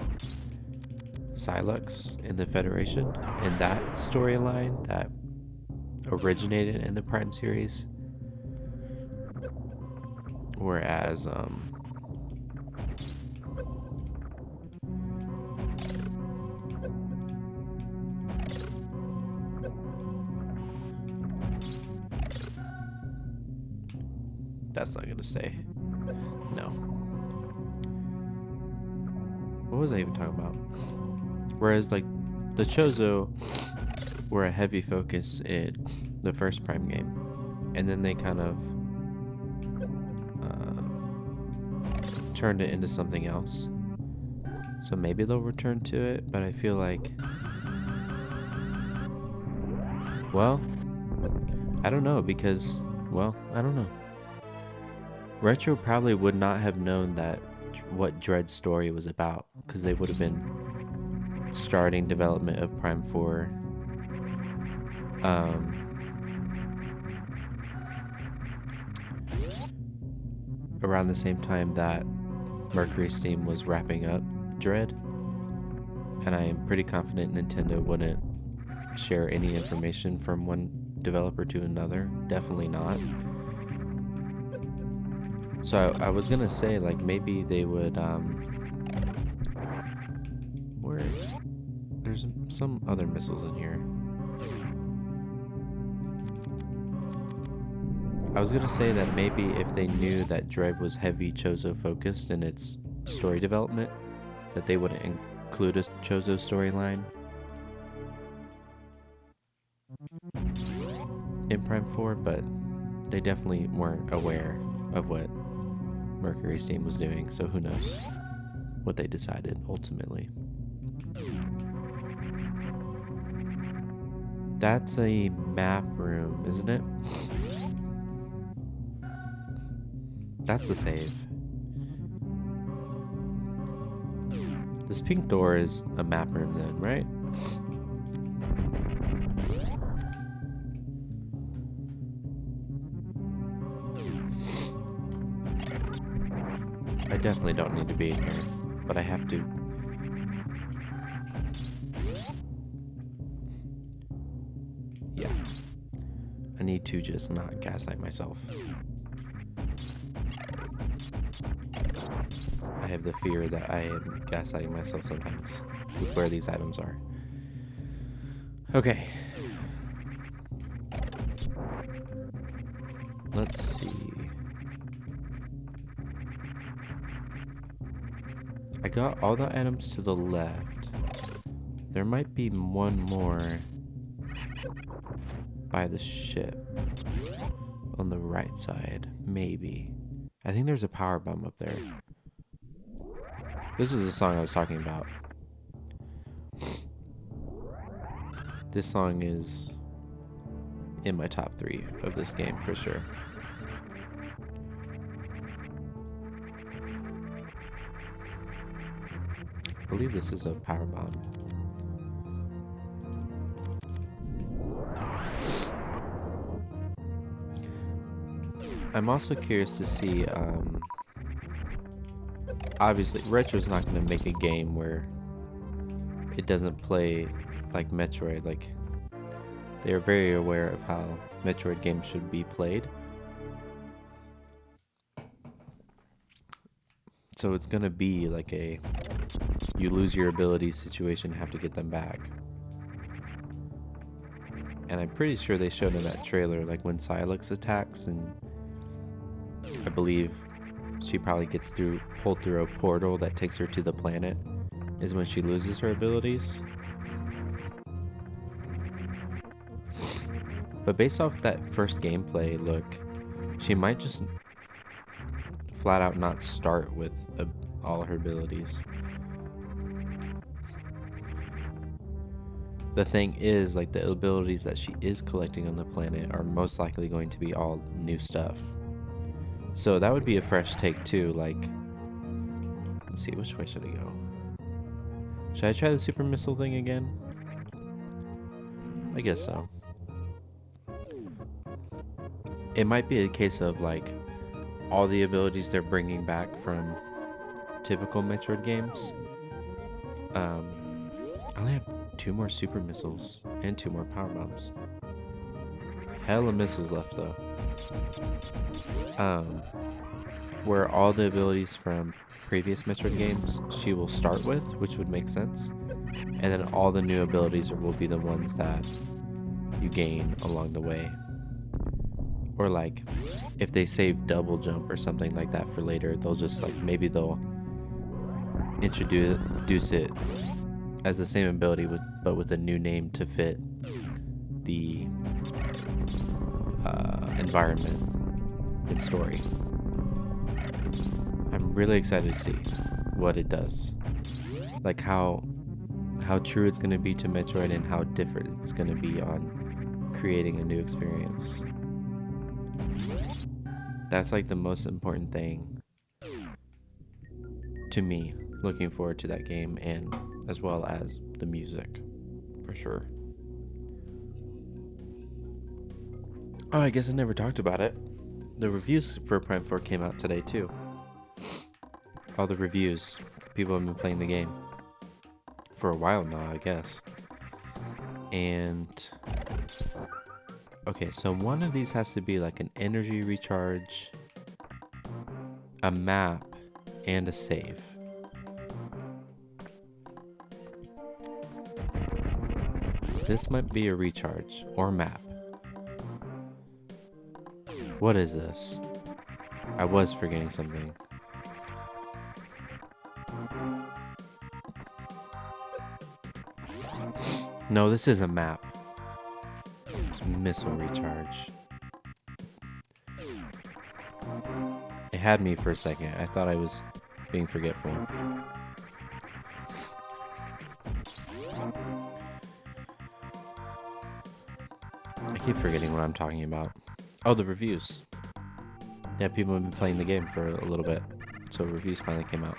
Silux in the Federation and that storyline that originated in the Prime series. Whereas that's not gonna stay. No. What was I even talking about? Whereas, like, the Chozo were a heavy focus in the first Prime game, and then they kind of turned it into something else. So maybe they'll return to it, but I feel like, well, I don't know, because, well, I don't know. Retro probably would not have known that what Dread's story was about, because they would have been starting development of Prime 4 around the same time that Mercury Steam was wrapping up Dread, and I am pretty confident Nintendo wouldn't share any information from one developer to another. Definitely not. So I was gonna say, like, maybe they would where there's some other missiles in here. I was gonna say that maybe if they knew that Dread was heavy Chozo focused in its story development, that they would include a Chozo storyline in Prime 4, but they definitely weren't aware of what Mercury Steam was doing, so who knows what they decided ultimately. That's a map room, isn't it? That's the save. This pink door is a map room then, right? I definitely don't need to be in here, but I have to. Yeah. I need to just not gaslight myself. I have the fear that I am gaslighting myself sometimes with where these items are. Okay. Let's see. I got all the items to the left. There might be one more by the ship on the right side, maybe. I think there's a power bomb up there. This is the song I was talking about. This song is in my top 3 of this game for sure. I believe this is a power bomb. I'm also curious to see, obviously, Retro's not going to make a game where it doesn't play like Metroid. Like, they're very aware of how Metroid games should be played. So it's going to be like a you lose your abilities situation, have to get them back. And I'm pretty sure they showed in that trailer, like when Silex attacks, and I believe she probably gets pulled through a portal that takes her to the planet, is when she loses her abilities. But based off that first gameplay look, she might just flat out not start with all her abilities. The thing is, like, the abilities that she is collecting on the planet are most likely going to be all new stuff. So that would be a fresh take too. Like, let's see, which way should I go? Should I try the super missile thing again? I guess so. It might be a case of like all the abilities they're bringing back from typical Metroid games. I only have 2 more super missiles and 2 more power bombs. Hella missiles left though. Where all the abilities from previous Metroid games she will start with, which would make sense, and then all the new abilities will be the ones that you gain along the way. Or like, if they save double jump or something like that for later, they'll just like, maybe they'll introduce it as the same ability but with a new name to fit the environment and story. I'm really excited to see what it does, like how true it's going to be to Metroid and how different it's going to be on creating a new experience. That's like the most important thing to me, looking forward to that game, and as well as the music, for sure. Oh, I guess I never talked about it. The reviews for Prime 4 came out today too. All the reviews. People have been playing the game for a while now, I guess. And okay, so one of these has to be like an energy recharge, a map, and a save. This might be a recharge or map. What is this? I was forgetting something. No, this is a map. It's missile recharge. It had me for a second. I thought I was being forgetful. I keep forgetting what I'm talking about. Oh, the reviews. Yeah, people have been playing the game for a little bit, so reviews finally came out.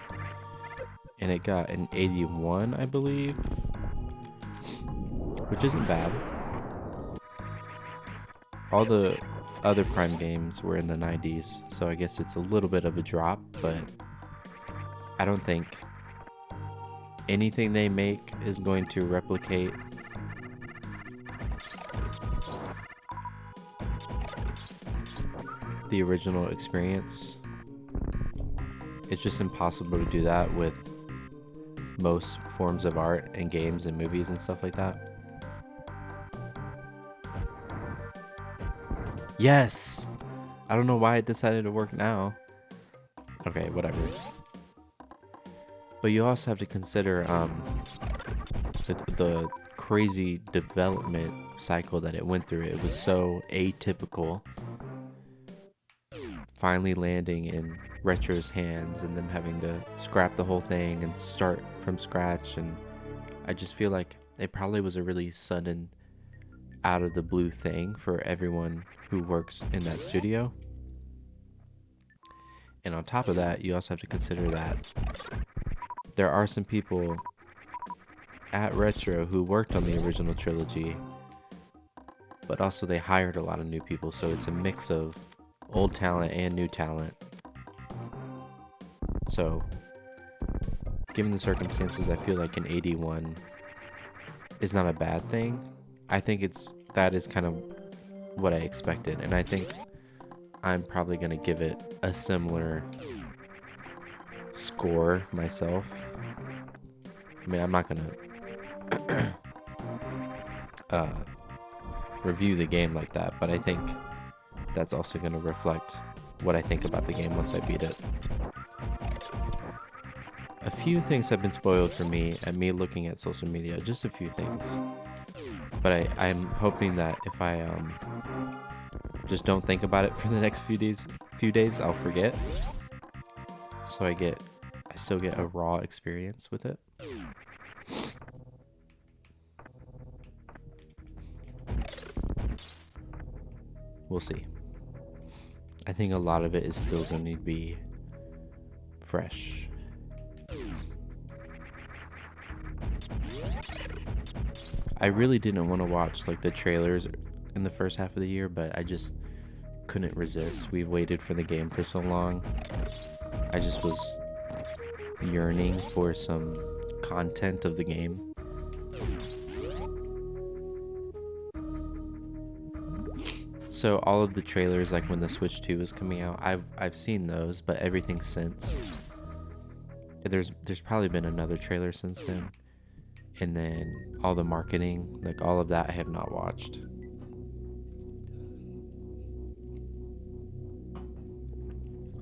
And it got an 81, I believe, which isn't bad. All the other Prime games were in the 90s, so I guess it's a little bit of a drop, but I don't think anything they make is going to replicate the original experience. It's just impossible to do that with most forms of art and games and movies and stuff like that. Yes! I don't know why it decided to work now. Okay, whatever. But you also have to consider the crazy development cycle that it went through. It was so atypical. Finally landing in Retro's hands and them having to scrap the whole thing and start from scratch, and I just feel like it probably was a really sudden, out of the blue thing for everyone who works in that studio. And on top of that, you also have to consider that there are some people at Retro who worked on the original trilogy, but also they hired a lot of new people, so it's a mix of old talent and new talent. So, given the circumstances, I feel like an 81 is not a bad thing. I think that is kind of what I expected, and I think I'm probably going to give it a similar score myself. I mean, I'm not going to review the game like that, but I think that's also going to reflect what I think about the game once I beat it. A few things have been spoiled for me and me looking at social media, just a few things. But I'm hoping that if I just don't think about it for the next few days, I'll forget. So I still get a raw experience with it. We'll see. I think a lot of it is still going to be fresh. I really didn't want to watch like the trailers in the first half of the year, but I just couldn't resist. We've waited for the game for so long. I just was yearning for some content of the game. So all of the trailers, like when the Switch 2 was coming out, I've seen those, but everything since. There's probably been another trailer since then. And then all the marketing, like all of that I have not watched.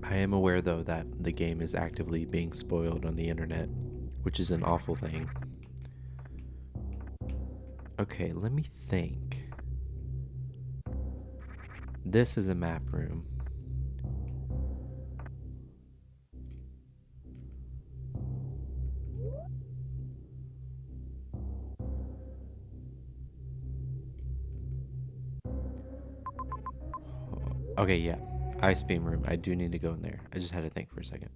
I am aware though that the game is actively being spoiled on the internet, which is an awful thing. Okay, let me think. This is a map room. Okay, yeah. Ice beam room. I do need to go in there. I just had to think for a second.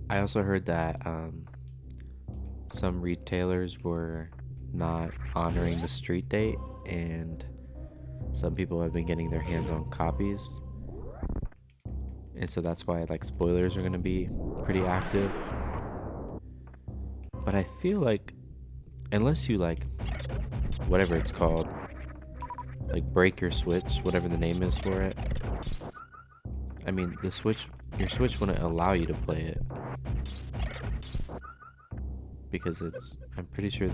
I also heard that some retailers were not honoring the street date, and some people have been getting their hands on copies. And so that's why like spoilers are going to be pretty active. But I feel like unless you like whatever it's called, like break your Switch, whatever the name is for it. I mean, your Switch wouldn't allow you to play it. Because I'm pretty sure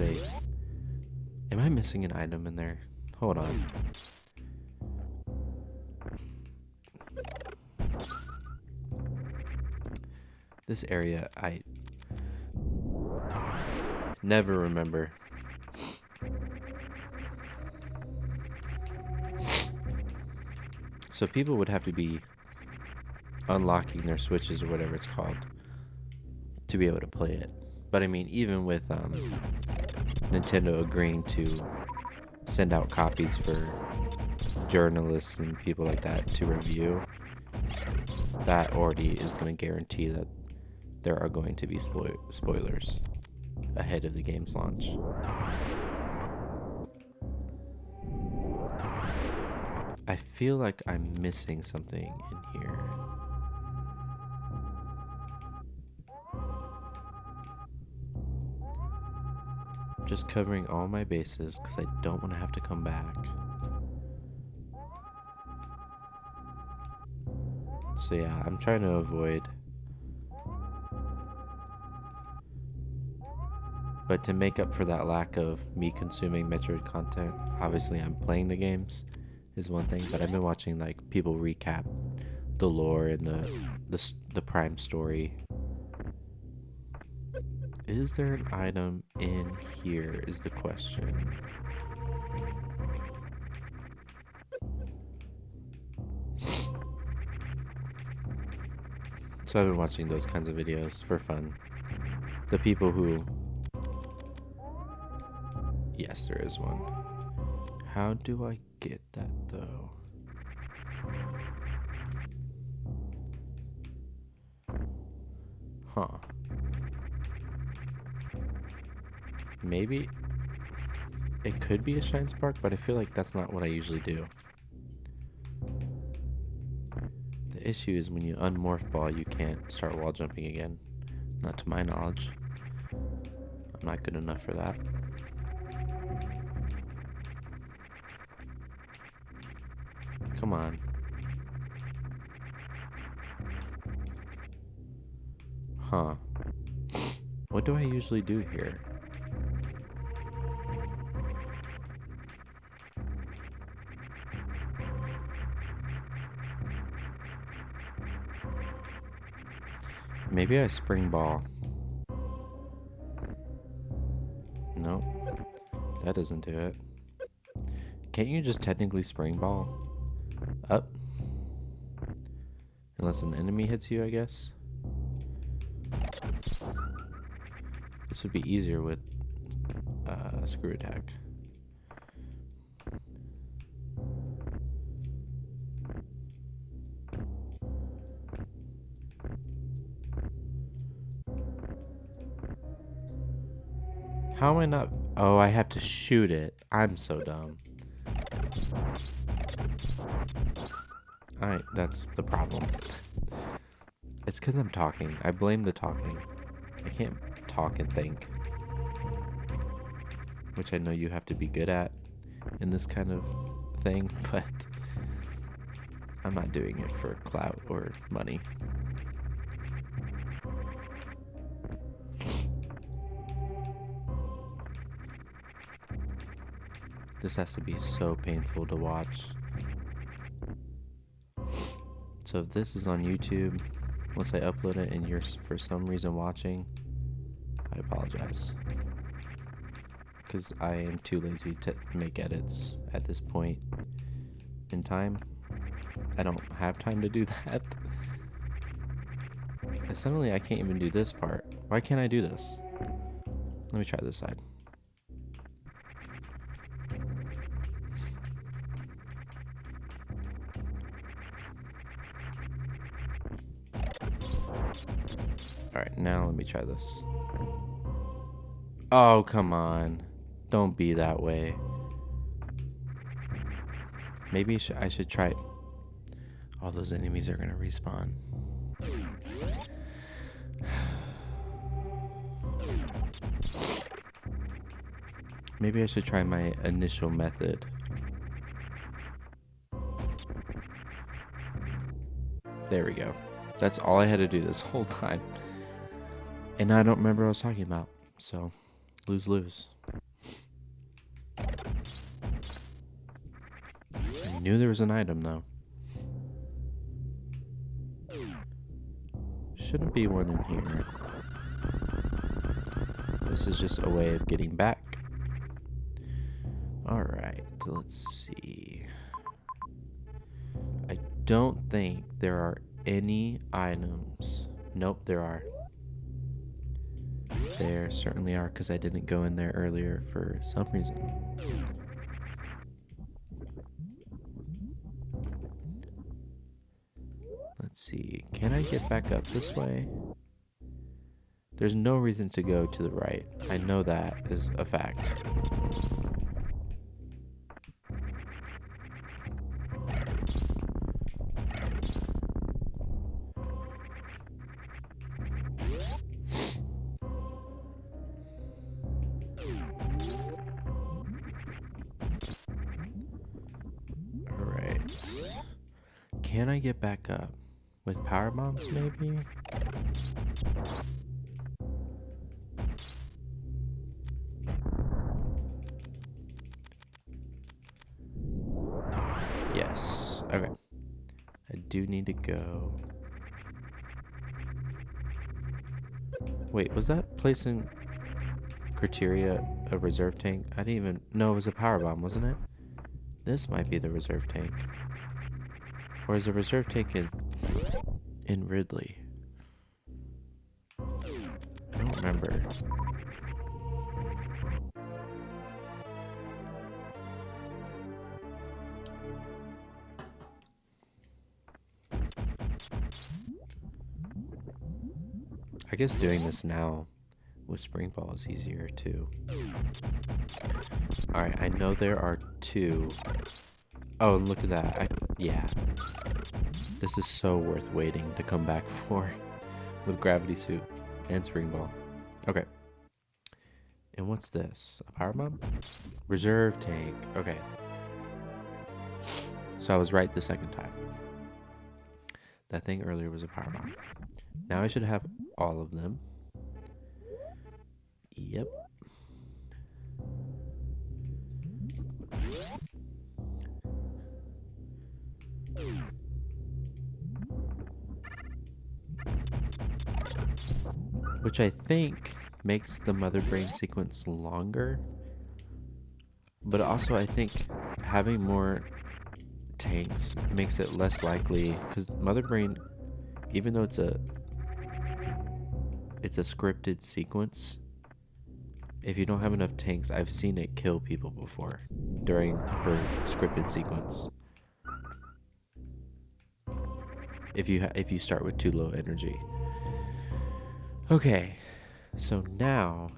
am I missing an item in there? Hold on. This area, I never remember. So people would have to be unlocking their Switches or whatever it's called to be able to play it. But I mean, even with Nintendo agreeing to send out copies for journalists and people like that to review, that already is going to guarantee that there are going to be spoilers ahead of the game's launch. I feel like I'm missing something in here. Just covering all my bases because I don't want to have to come back. So yeah, I'm trying to avoid. But to make up for that lack of me consuming Metroid content, obviously I'm playing the games is one thing, but I've been watching like people recap the lore and the Prime story. Is there an item in here is the question. So I've been watching those kinds of videos for fun. The people who... Yes, there is one. How do I get that though? Huh. Maybe it could be a shine spark, but I feel like that's not what I usually do. The issue is when you unmorph ball, you can't start wall jumping again. Not to my knowledge. I'm not good enough for that. Come on. Huh. What do I usually do here? Maybe I spring ball. Nope. That doesn't do it. Can't you just technically spring ball? Up? Unless an enemy hits you, I guess. This would be easier with screw attack. How am I not? Oh, I have to shoot it. I'm so dumb. Alright, that's the problem. It's because I'm talking. I blame the talking. I can't talk and think. Which I know you have to be good at in this kind of thing, but I'm not doing it for clout or money. This has to be so painful to watch. So if this is on YouTube, once I upload it and you're for some reason watching, I apologize. Because I am too lazy to make edits at this point in time. I don't have time to do that. And suddenly I can't even do this part. Why can't I do this? Let me try this side. Alright, now let me try this. Oh, come on. Don't be that way. Maybe I should try... All those enemies are gonna respawn. Maybe I should try my initial method. There we go. That's all I had to do this whole time. And I don't remember what I was talking about. So, lose-lose. I knew there was an item, though. Shouldn't be one in here. This is just a way of getting back. Alright, let's see. I don't think there are any items. Nope, there are. There certainly are, because I didn't go in there earlier for some reason. Let's see. Can I get back up this way? There's no reason to go to the right. I know that is a fact. Alright. Can I get back up? With power bombs, maybe? Yes. Okay. I do need to go. Wait, was that place in Criteria a reserve tank? I didn't even... No, it was a power bomb, wasn't it? This might be the reserve tank. Or is the reserve tank in Ridley? I don't remember. I guess doing this now with spring ball is easier too. Alright, I know there are two. Oh, and look at that. Yeah. This is so worth waiting to come back for with Gravity Suit and Spring Ball. Okay. And what's this? A power bomb? Reserve tank. Okay. So I was right the second time. That thing earlier was a power bomb. Now I should have all of them. Yep. Which I think makes the mother brain sequence longer. But also I think having more tanks makes it less likely, because mother brain, even though it's a scripted sequence, if you don't have enough tanks, I've seen it kill people before during her scripted sequence. If you start with too low energy. Okay, so now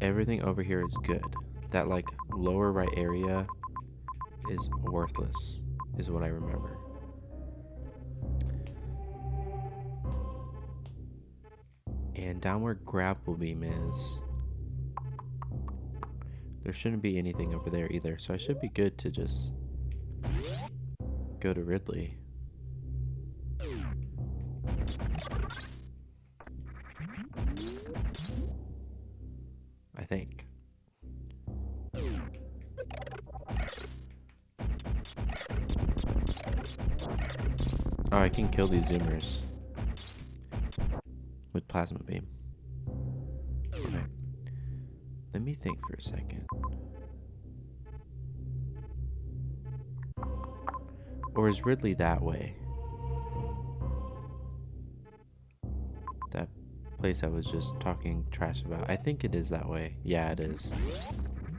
everything over here is good. That like lower right area is worthless, is what I remember. And down where grapple beam is, there shouldn't be anything over there either, so I should be good to just go to Ridley. I think. Oh, I can kill these zoomers with plasma beam. Okay. Let me think for a second. Or is Ridley that way? That place I was just talking trash about. I think it is that way. Yeah, it is.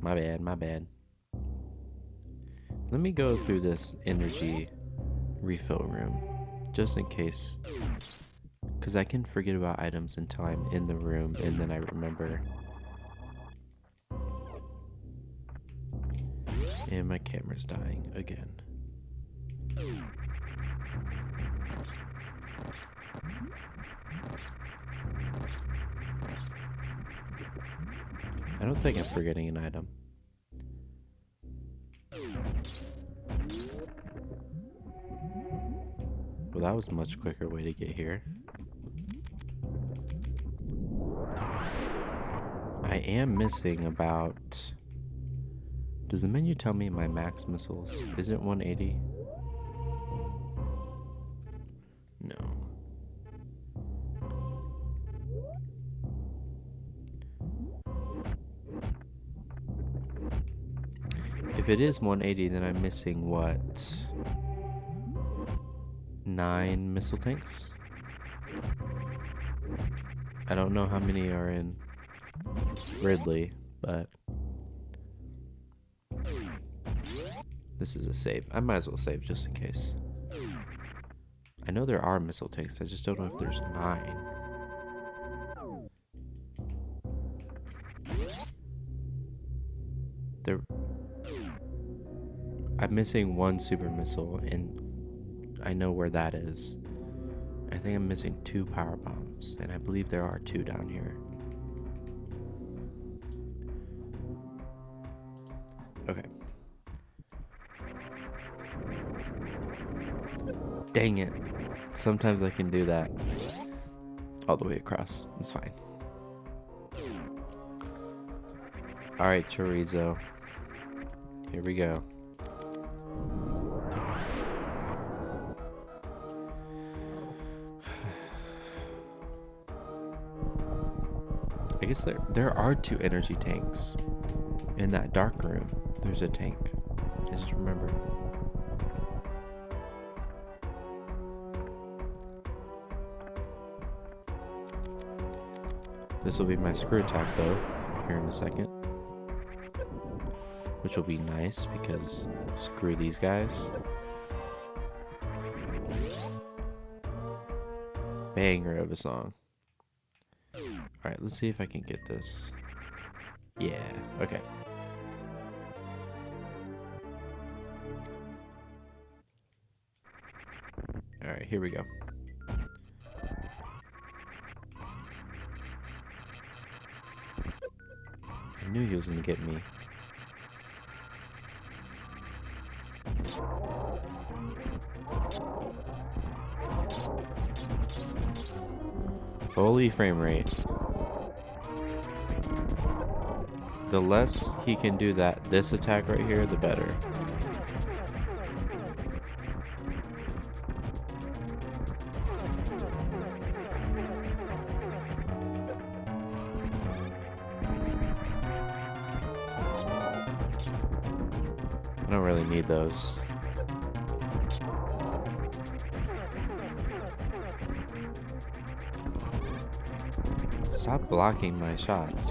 My bad, my bad. Let me go through this energy refill room, just in case. Because I can forget about items until I'm in the room, and then I remember. And my camera's dying again. I don't think I'm forgetting an item. Well, that was a much quicker way to get here. I am missing about... Does the menu tell me my max missiles? Is it 180? No. If it is 180, then I'm missing what? 9 missile tanks? I don't know how many are in Ridley, but this is a save. I might as well save just in case. I know there are missile tanks, I just don't know if there's 9. I'm missing 1 super missile, and I know where that is. I think I'm missing 2 power bombs, and I believe there are 2 down here. Okay. Dang it. Sometimes I can do that all the way across. It's fine. Alright, chorizo. Here we go. I guess there are 2 energy tanks. In that dark room, there's a tank. I just remember. This will be my screw attack though, here in a second. Which will be nice because screw these guys. Banger of a song. Alright, let's see if I can get this. Yeah, okay. Alright, here we go. I knew he was gonna get me. Holy frame rate. The less he can do this attack right here, the better. I don't really need those. Stop blocking my shots.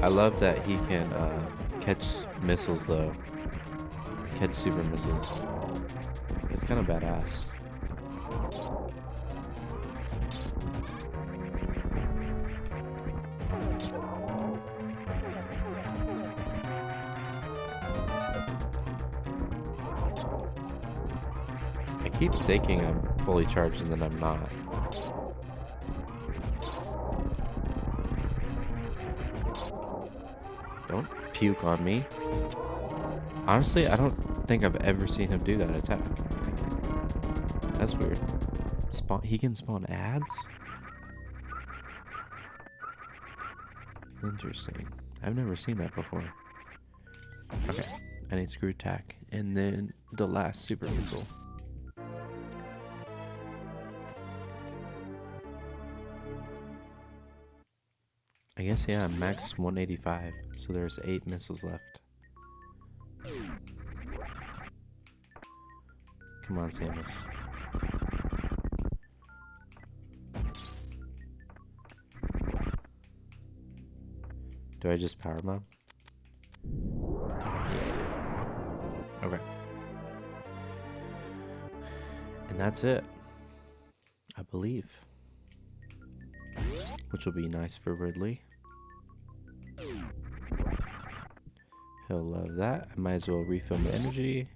I love that he can catch missiles though. Catch super missiles. It's kind of badass. I keep thinking I'm fully charged and then I'm not. Don't puke on me. Honestly, I don't think I've ever seen him do that attack. That's weird. He can spawn ads? Interesting. I've never seen that before. Okay, I need screw attack. And then the last super missile. I guess, yeah, max 185, so there's 8 missiles left. Come on, Samus. Do I just power bomb? Yeah. Okay. And that's it. I believe. Which will be nice for Ridley. He'll love that. I might as well refill my energy.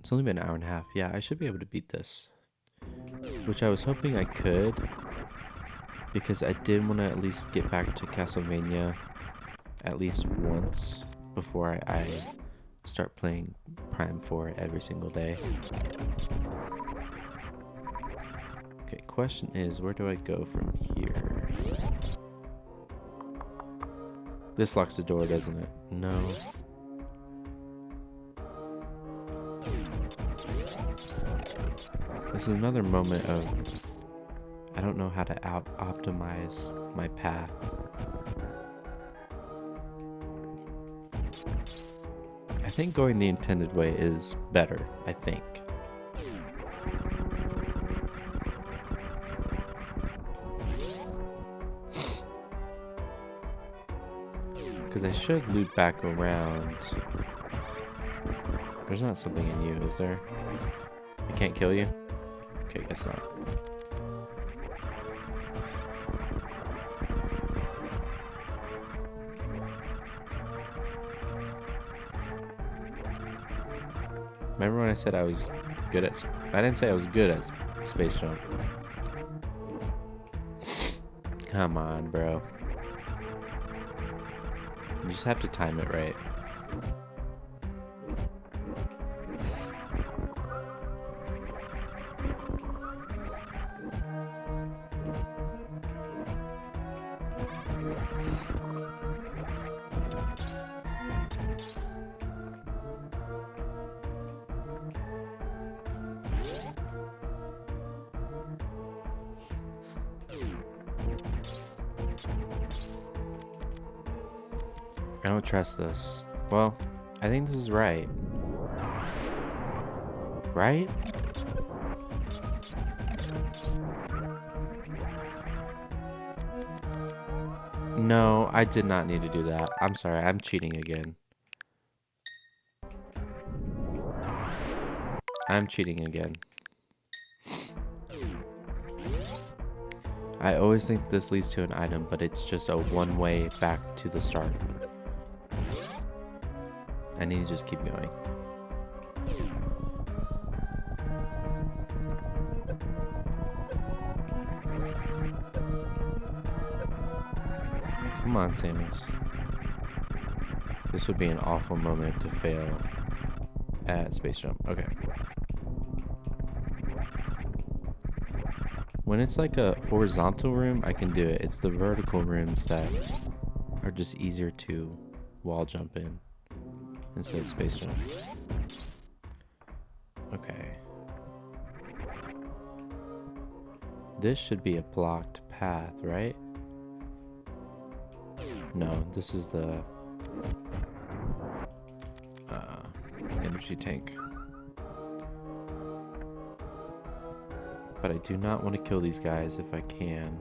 It's only been an hour and a half. Yeah, I should be able to beat this. Which I was hoping I could. Because I did want to at least get back to Castlevania at least once before I start playing Prime 4 every single day. Okay, question is, where do I go from here? This locks the door, doesn't it? No. This is another moment of I don't know how to optimize my path. I think going the intended way is better, I think. Because I should loop back around. There's not something in you, is there? I can't kill you? Okay, guess not. Remember when I said I was good at... I didn't say I was good at space jump. Come on, bro. You just have to time it right. I don't trust this. Well, I think this is right. Right? No, I did not need to do that. I'm sorry, I'm cheating again. I'm cheating again. I always think this leads to an item, but it's just a one-way back to the start. I need to just keep going. Come on, Samus. This would be an awful moment to fail at space jump. Okay. When it's like a horizontal room, I can do it. It's the vertical rooms that are just easier to wall jump in instead of space jump. Okay. This should be a blocked path, right? No, this is the energy tank. But I do not want to kill these guys if I can.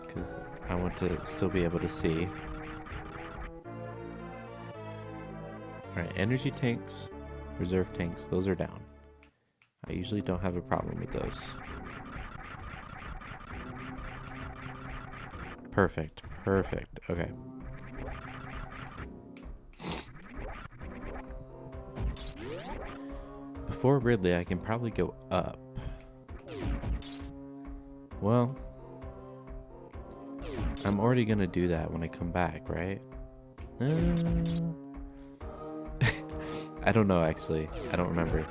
Because I want to still be able to see. Alright, energy tanks, reserve tanks, those are down. I usually don't have a problem with those. Perfect, perfect, okay. Before Ridley, I can probably go up. Well, I'm already gonna do that when I come back, right? I don't know, actually. I don't remember.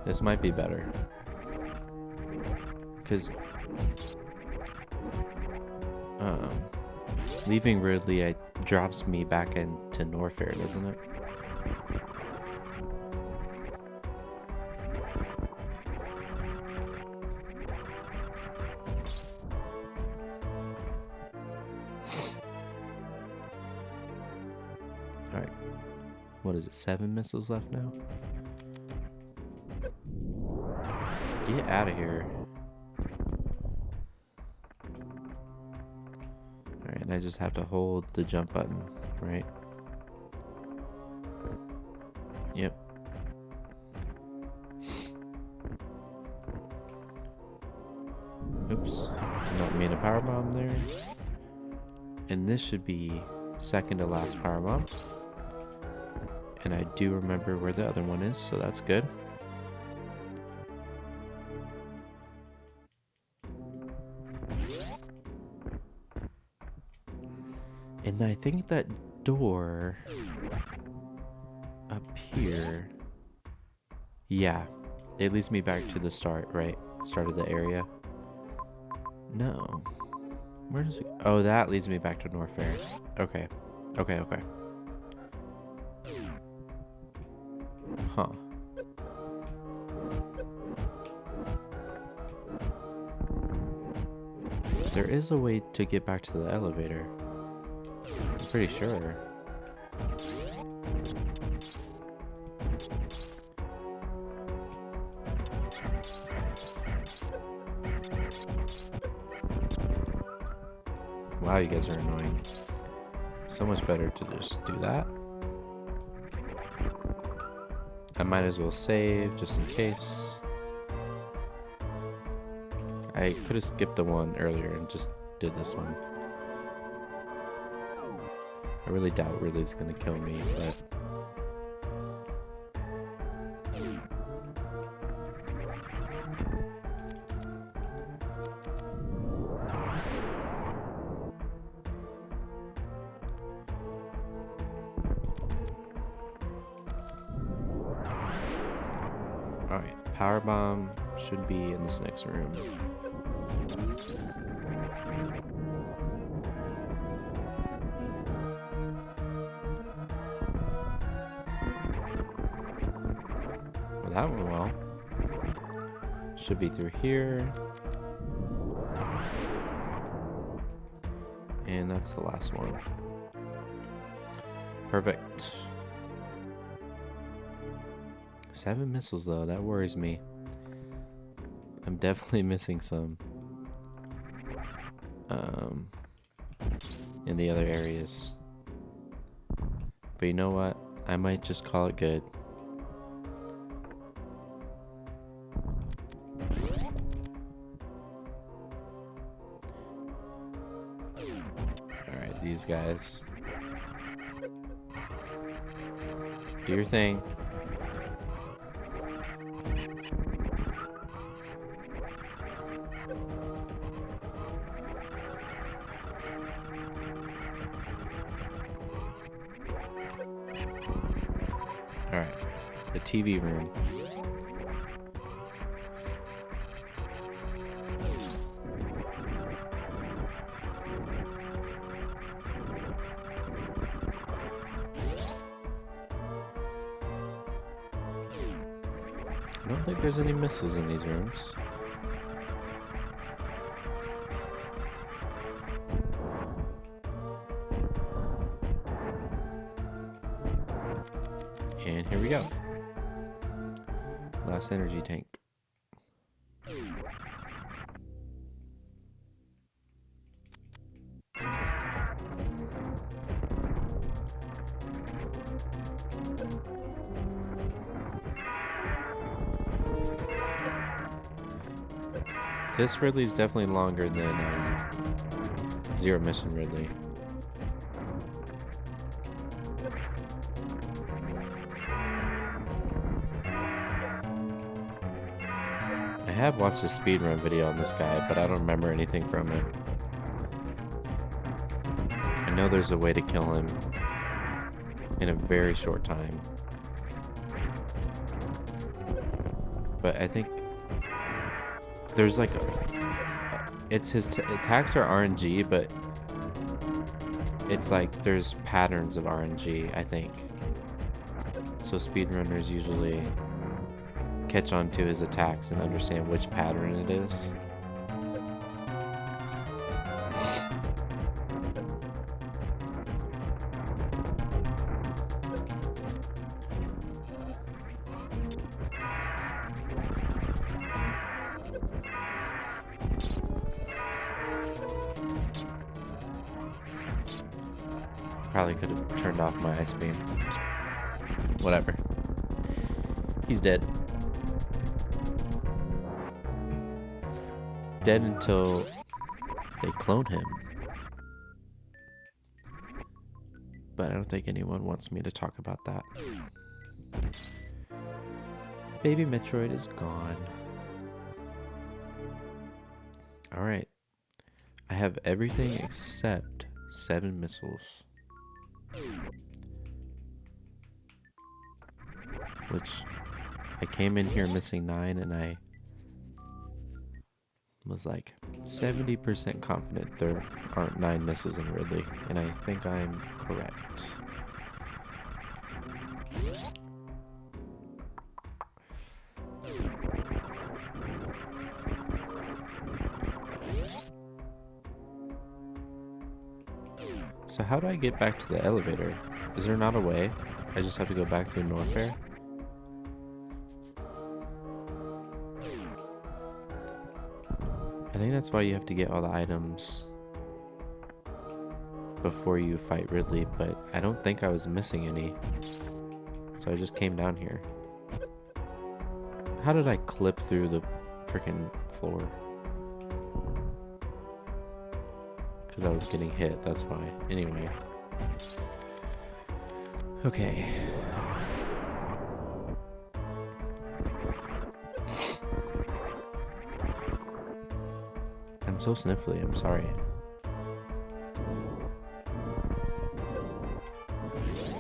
This might be better. Because leaving Ridley drops me back into Norfair, doesn't it? Alright. What is it? 7 missiles left now? Get out of here. Alright, and I just have to hold the jump button, right? Yep. Oops. Did not mean a powerbomb there. And this should be second to last powerbomb. And I do remember where the other one is, so that's good. And I think that door up here, yeah, it leads me back to the start, right? Start of the area. No. Where does it? Oh, that leads me back to Norfair. Okay. Okay, okay. Huh. There is a way to get back to the elevator. I'm pretty sure. Wow, you guys are annoying. So much better to just do that. I might as well save just in case. I could have skipped the one earlier and just did this one. I really doubt Ridley's gonna kill me, but... Alright, power bomb should be in this next room. Well, that went well. Should be through here. And that's the last one. Perfect. 7 missiles though, that worries me. I'm definitely missing some. um, in the other areas. But you know what? I might just call it good. Alright, these guys. Do your thing. Alright, the TV room. I don't think there's any missiles in these rooms. And here we go. Last energy tank. This Ridley is definitely longer than Zero Mission Ridley. I have watched a speedrun video on this guy, but I don't remember anything from it. I know there's a way to kill him in a very short time. But I think there's like it's his attacks are RNG, but it's like there's patterns of RNG, I think. So speedrunners usually catch on to his attacks and understand which pattern it is. Probably could have turned off my ice beam. Whatever. He's dead. Dead until they clone him. But I don't think anyone wants me to talk about that. Baby Metroid is gone. Alright. I have everything except 7 missiles. Which I came in here missing 9, and I was like 70% confident there aren't 9 missiles in Ridley, and I think I'm correct. So how do I get back to the elevator? Is there not a way? I just have to go back through Norfair? I think that's why you have to get all the items before you fight Ridley, but I don't think I was missing any. So I just came down here. How did I clip through the freaking floor? Because I was getting hit, that's why. Anyway. Okay. I'm so sniffly, I'm sorry.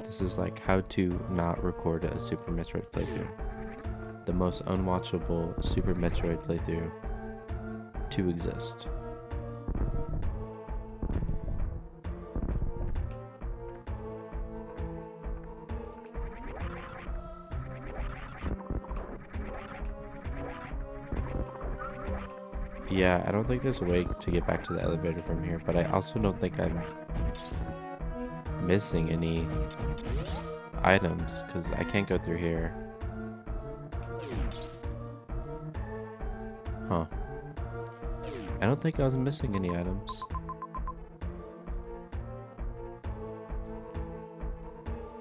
This is like how to not record a Super Metroid playthrough. The most unwatchable Super Metroid playthrough to exist. Yeah, I don't think there's a way to get back to the elevator from here, but I also don't think I'm missing any items, because I can't go through here. Huh. I don't think I was missing any items.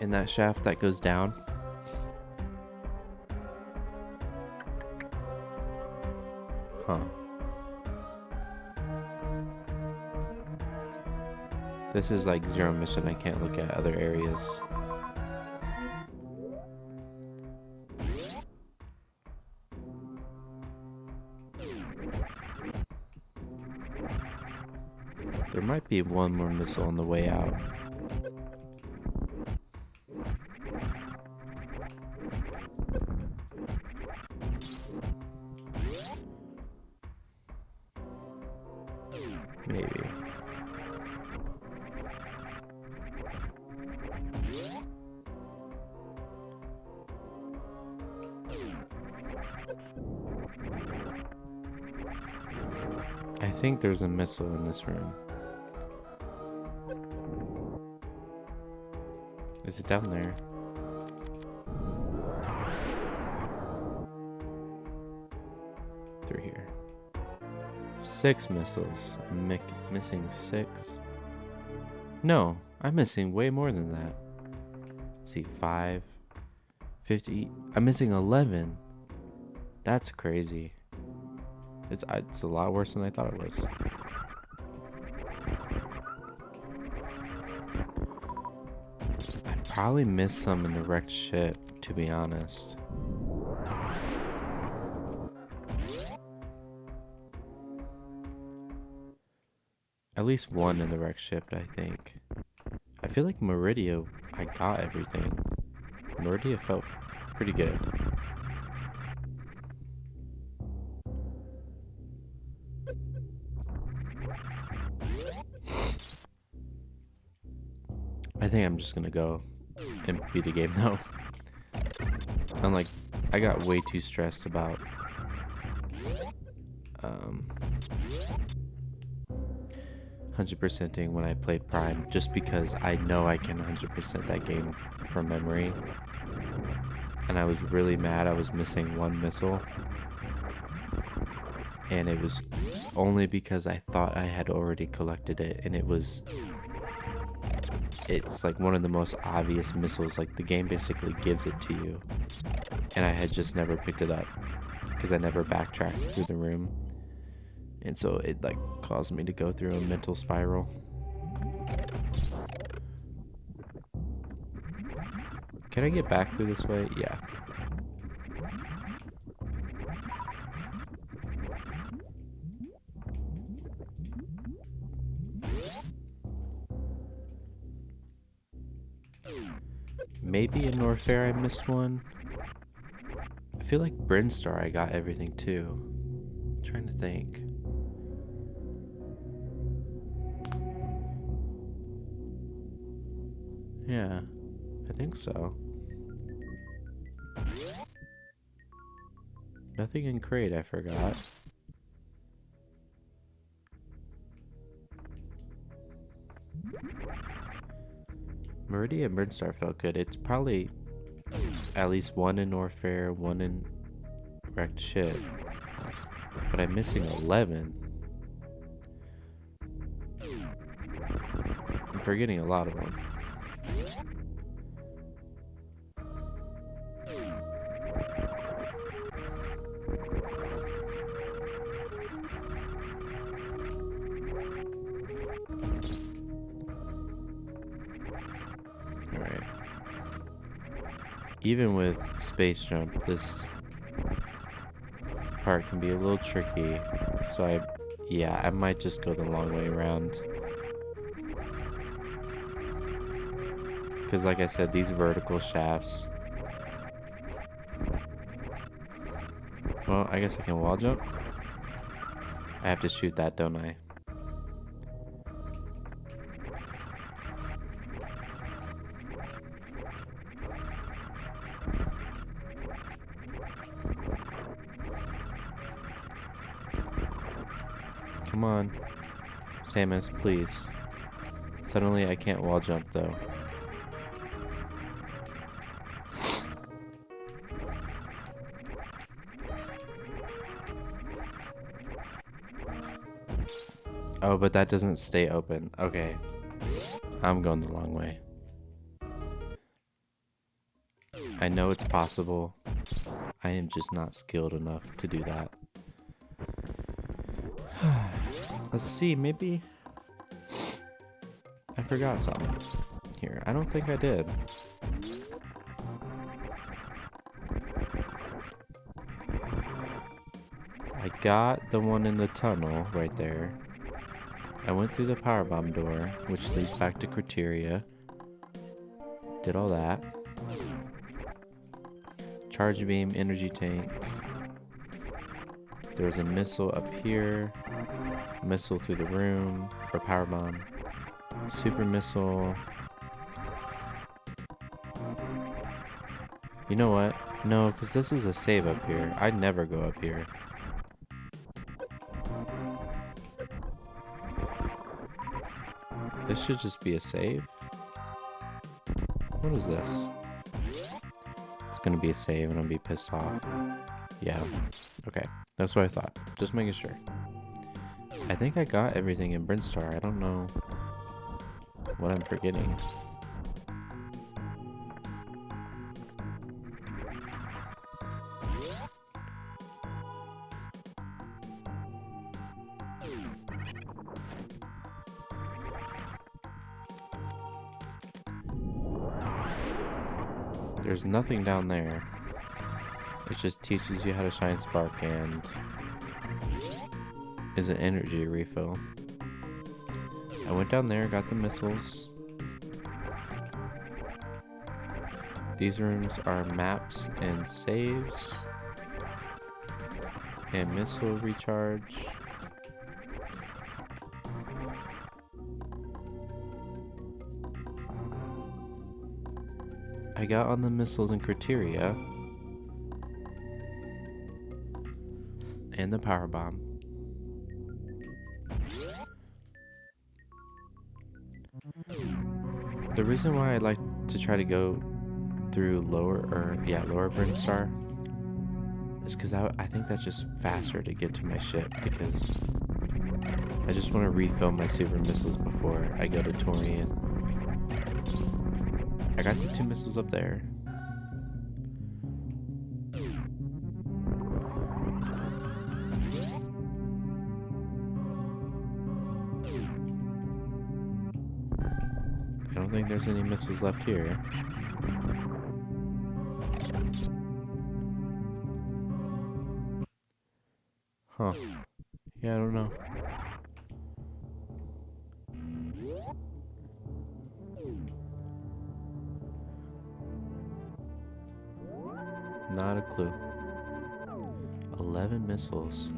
in that shaft that goes down. Huh. This is like zero mission. I can't look at other areas. There might be one more missile on the way out. Maybe. I think there's a missile in this room. Is it down there? Through here. 6 missiles. I'm missing 6. No, I'm missing way more than that. Let's see, 5, 50. I'm missing 11. That's crazy. It's a lot worse than I thought it was. I probably missed some in the wrecked ship, to be honest. At least one in the wrecked ship, I think. I feel like Meridia, I got everything. Meridia felt pretty good. I think I'm just gonna go and beat the game though. I'm like, I got way too stressed about 100%ing when I played Prime, just because I know I can 100% that game from memory. And I was really mad I was missing one missile. And it was only because I thought I had already collected it, and it's like one of the most obvious missiles. Like the game basically gives it to you, and I had just never picked it up because I never backtracked through the room, and so it like caused me to go through a mental spiral. Can I get back through this way? Yeah. Maybe in Norfair I missed one. I feel like Brinstar I got everything too. I'm trying to think. Yeah, I think so. Nothing in crate, I forgot. Meridia and Brinstar felt good. It's probably at least one in Norfair, one in wrecked ship. But I'm missing 11. I'm forgetting a lot of them. Alright. Even with space jump, this part can be a little tricky. So I might just go the long way around. Because like I said, these vertical shafts. Well, I guess I can wall jump. I have to shoot that, don't I? Come on, Samus, please. Suddenly I can't wall jump though. Oh, but that doesn't stay open. Okay. I'm going the long way. I know it's possible. I am just not skilled enough to do that. Let's see, maybe I forgot something here. I don't think I did. I got the one in the tunnel right there. I went through the power bomb door, which leads back to Criteria. Did all that. Charge beam, energy tank. There was a missile up here. Missile through the room, or power bomb. Super missile. You know what? No, because this is a save up here. I'd never go up here. This should just be a save. What is this? It's gonna be a save and I'll be pissed off. Yeah. Okay. That's what I thought. Just making sure. I think I got everything in Brinstar. I don't know what I'm forgetting. There's nothing down there. It just teaches you how to shine spark and is an energy refill. I went down there, got the missiles. These rooms are maps and saves. And missile recharge. I got on the missiles and Criteria. And the power bomb. The reason why I like to try to go through lower Brinstar is because I think that's just faster to get to my ship, because I just want to refill my super missiles before I go to Torian. I got the 2 missiles up there. I don't think there's any missiles left here. Huh. Yeah, I don't know. Not a clue. 11 missiles.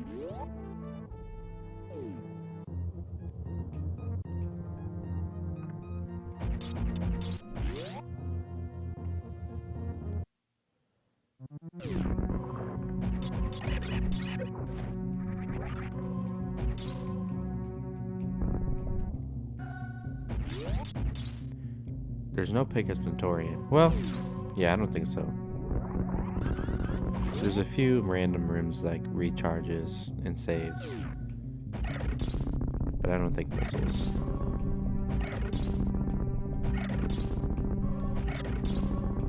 There's no pickups in Torian. Well, yeah, I don't think so. There's a few random rooms like recharges and saves, but I don't think missiles.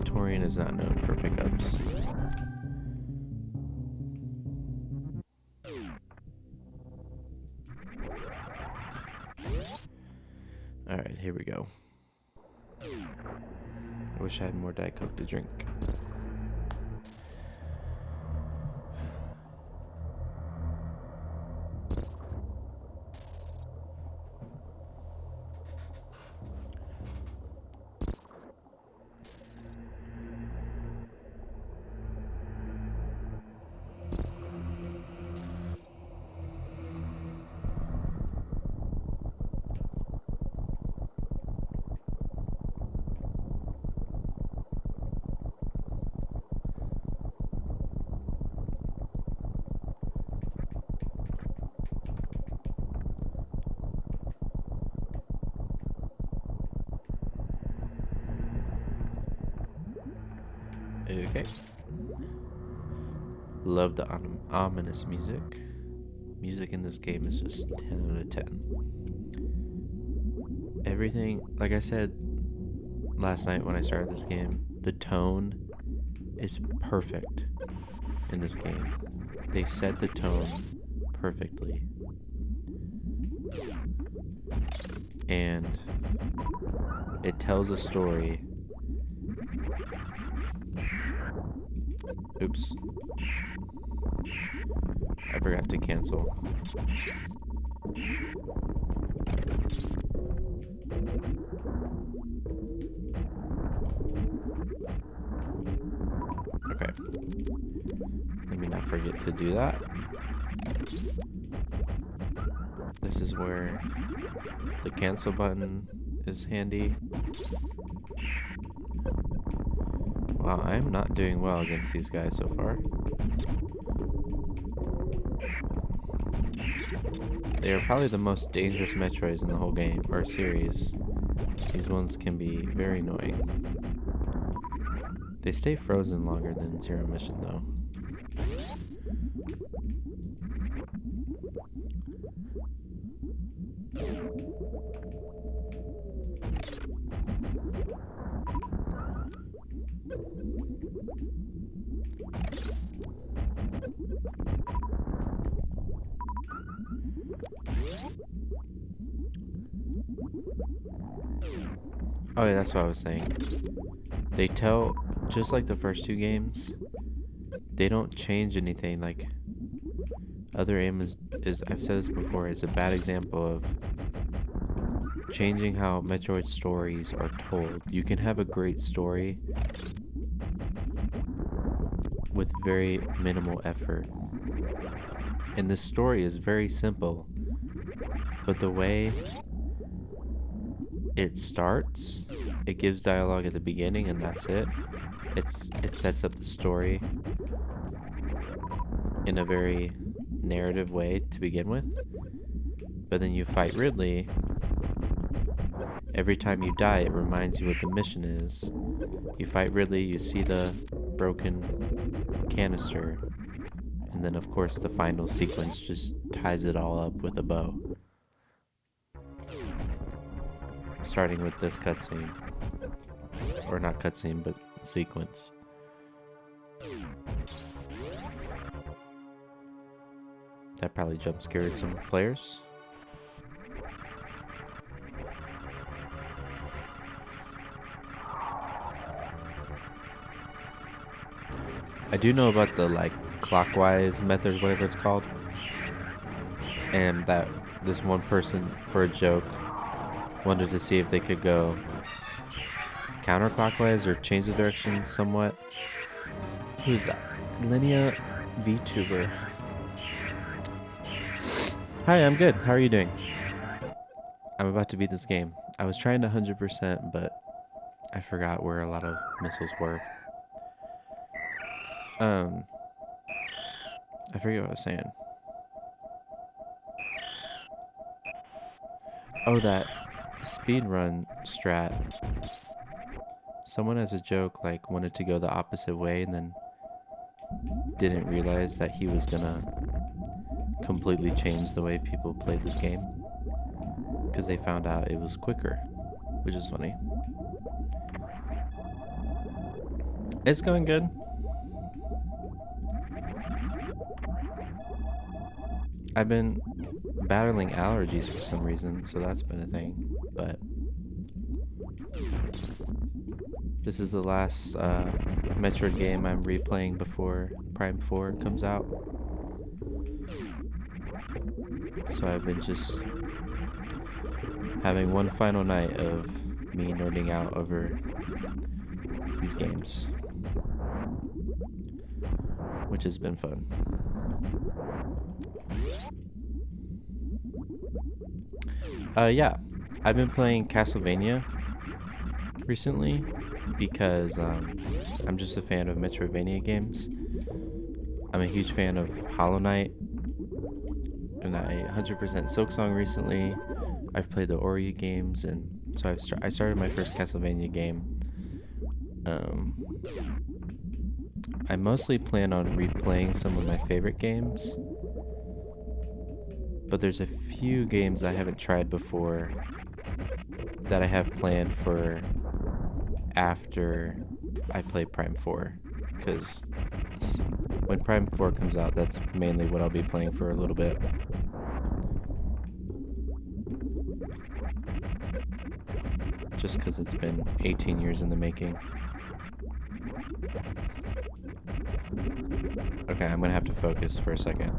Torian is not known for pickups. Alright, here we go. I wish I had more Diet Coke to drink. Okay. Love the ominous music. Music in this game is just 10 out of 10. Everything, like I said last night when I started this game, the tone is perfect in this game. They set the tone perfectly. And it tells a story. Oops. I forgot to cancel. Okay. Let me not forget to do that. This is where the cancel button is handy. Wow, I'm not doing well against these guys so far. They are probably the most dangerous Metroids in the whole game, or series. These ones can be very annoying. They stay frozen longer than Zero Mission though. Oh yeah, that's what I was saying. They tell, just like the first two games, they don't change anything. Like, Other Aim is I've said this before, is a bad example of changing how Metroid stories are told. You can have a great story with very minimal effort. And this story is very simple, but the way it starts, it gives dialogue at the beginning and that's it. It sets up the story in a very narrative way to begin with. But then you fight Ridley. Every time you die, it reminds you what the mission is. You fight Ridley, you see the broken canister, and then of course the final sequence just ties it all up with a bow. Starting with this cutscene. Or not cutscene, but sequence. That probably jump scared some players. I do know about the like clockwise method, whatever it's called. And that this one person, for a joke, wanted to see if they could go counterclockwise or change the direction somewhat. Who's that? Linnea VTuber. Hi, I'm good. How are you doing? I'm about to beat this game. I was trying to 100%, but I forgot where a lot of missiles were. I forget what I was saying. Oh, that speedrun strat. Someone as a joke like wanted to go the opposite way and then didn't realize that he was gonna completely change the way people played this game because they found out it was quicker, which is funny. It's going good. I've been battling allergies for some reason, so that's been a thing, but this is the last Metroid game I'm replaying before Prime 4 comes out. So I've been just having one final night of me nerding out over these games, which has been fun. Yeah, I've been playing Castlevania recently because I'm just a fan of Metroidvania games. I'm a huge fan of Hollow Knight, and I 100% Silksong recently. I've played the Ori games, and so I started my first Castlevania game. I mostly plan on replaying some of my favorite games, but there's a few games I haven't tried before that I have planned for after I play Prime 4, because when Prime 4 comes out, that's mainly what I'll be playing for a little bit. Just because it's been 18 years in the making. Okay, I'm gonna have to focus for a second.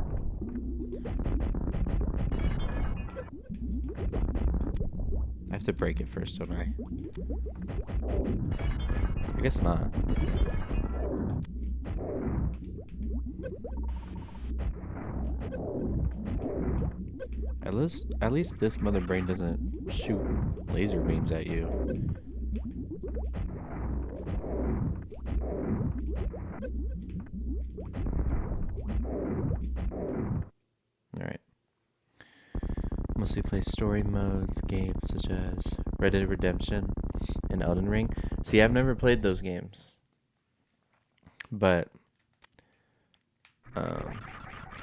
I have to break it first, don't I? I guess not. At least this mother brain doesn't shoot laser beams at you. Alright. Mostly play story modes, games such as Red Dead Redemption and Elden Ring. See, I've never played those games. But I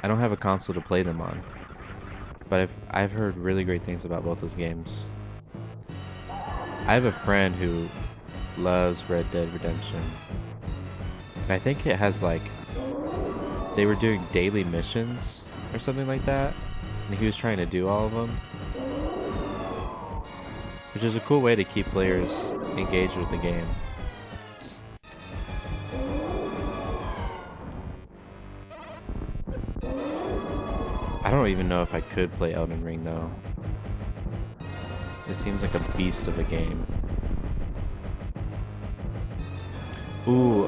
don't have a console to play them on. But I've heard really great things about both those games. I have a friend who loves Red Dead Redemption. And I think it has like, they were doing daily missions or something like that. And he was trying to do all of them. Which is a cool way to keep players engaged with the game. I don't even know if I could play Elden Ring though. It seems like a beast of a game. Ooh,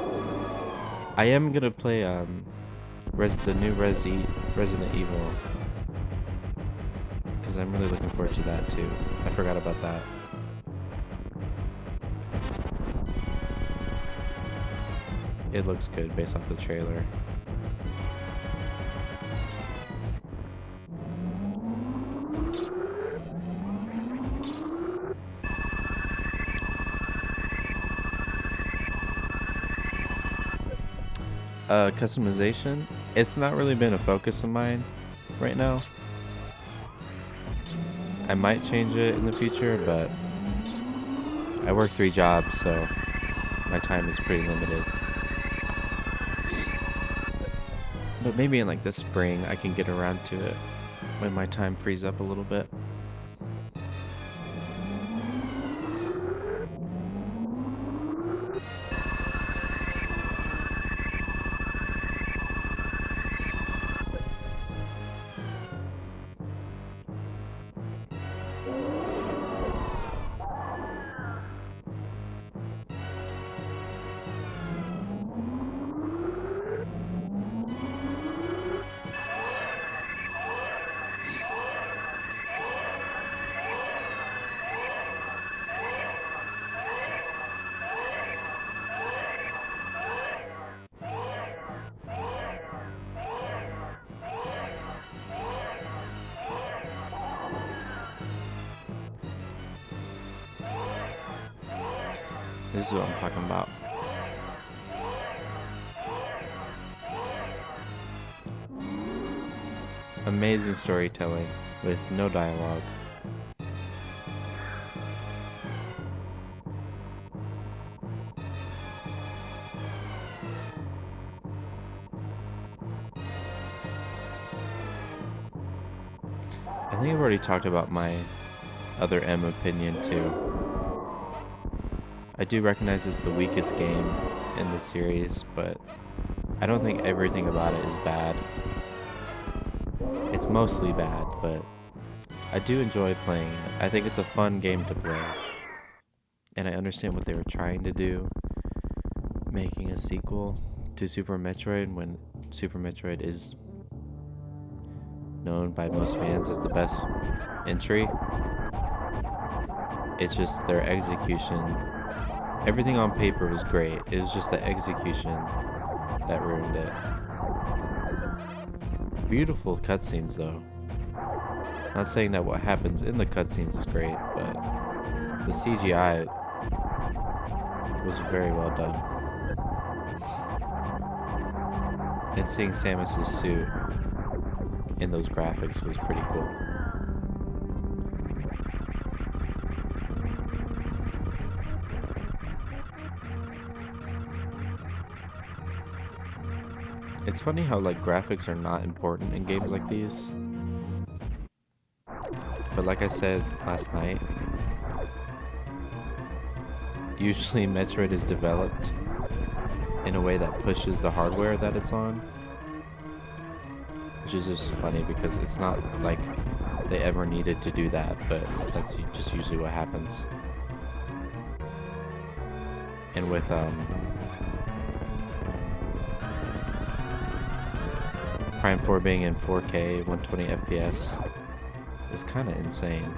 I am gonna play the new Resident Evil, because I'm really looking forward to that too. I forgot about that. It looks good based off the trailer. Customization, it's not really been a focus of mine right now. I might change it in the future, but I work 3 jobs, so my time is pretty limited. But maybe in like the spring I can get around to it when my time frees up a little bit. This is what I'm talking about. Amazing storytelling with no dialogue. I think I've already talked about my other M opinion too. I do recognize it's the weakest game in the series, but I don't think everything about it is bad. It's mostly bad, but I do enjoy playing it. I think it's a fun game to play. And I understand what they were trying to do, making a sequel to Super Metroid when Super Metroid is known by most fans as the best entry. It's just their execution. Everything on paper was great. It was just the execution that ruined it. Beautiful cutscenes though. Not saying that what happens in the cutscenes is great, but the CGI was very well done. And seeing Samus's suit in those graphics was pretty cool. It's funny how like graphics are not important in games like these. But like I said last night, usually Metroid is developed in a way that pushes the hardware that it's on. Which is just funny because it's not like they ever needed to do that, but that's just usually what happens. And with Prime 4 being in 4K, 120 FPS, is kind of insane.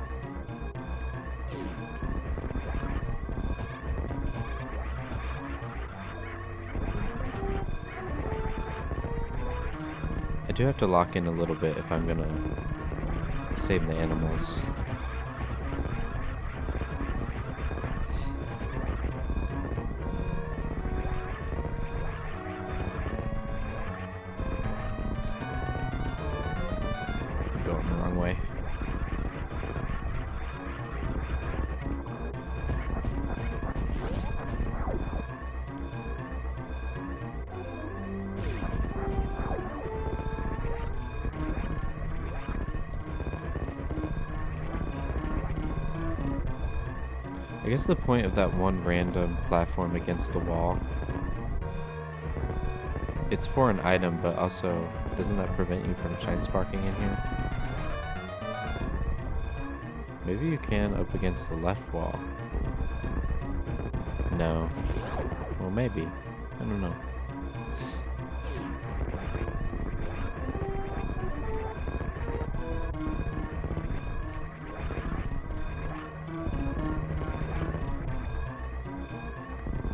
I do have to lock in a little bit if I'm gonna save the animals. I'm going the wrong way. I guess the point of that one random platform against the wall, it's for an item, but also doesn't that prevent you from shine sparking in here? Maybe you can up against the left wall. No. Well, maybe. I don't know.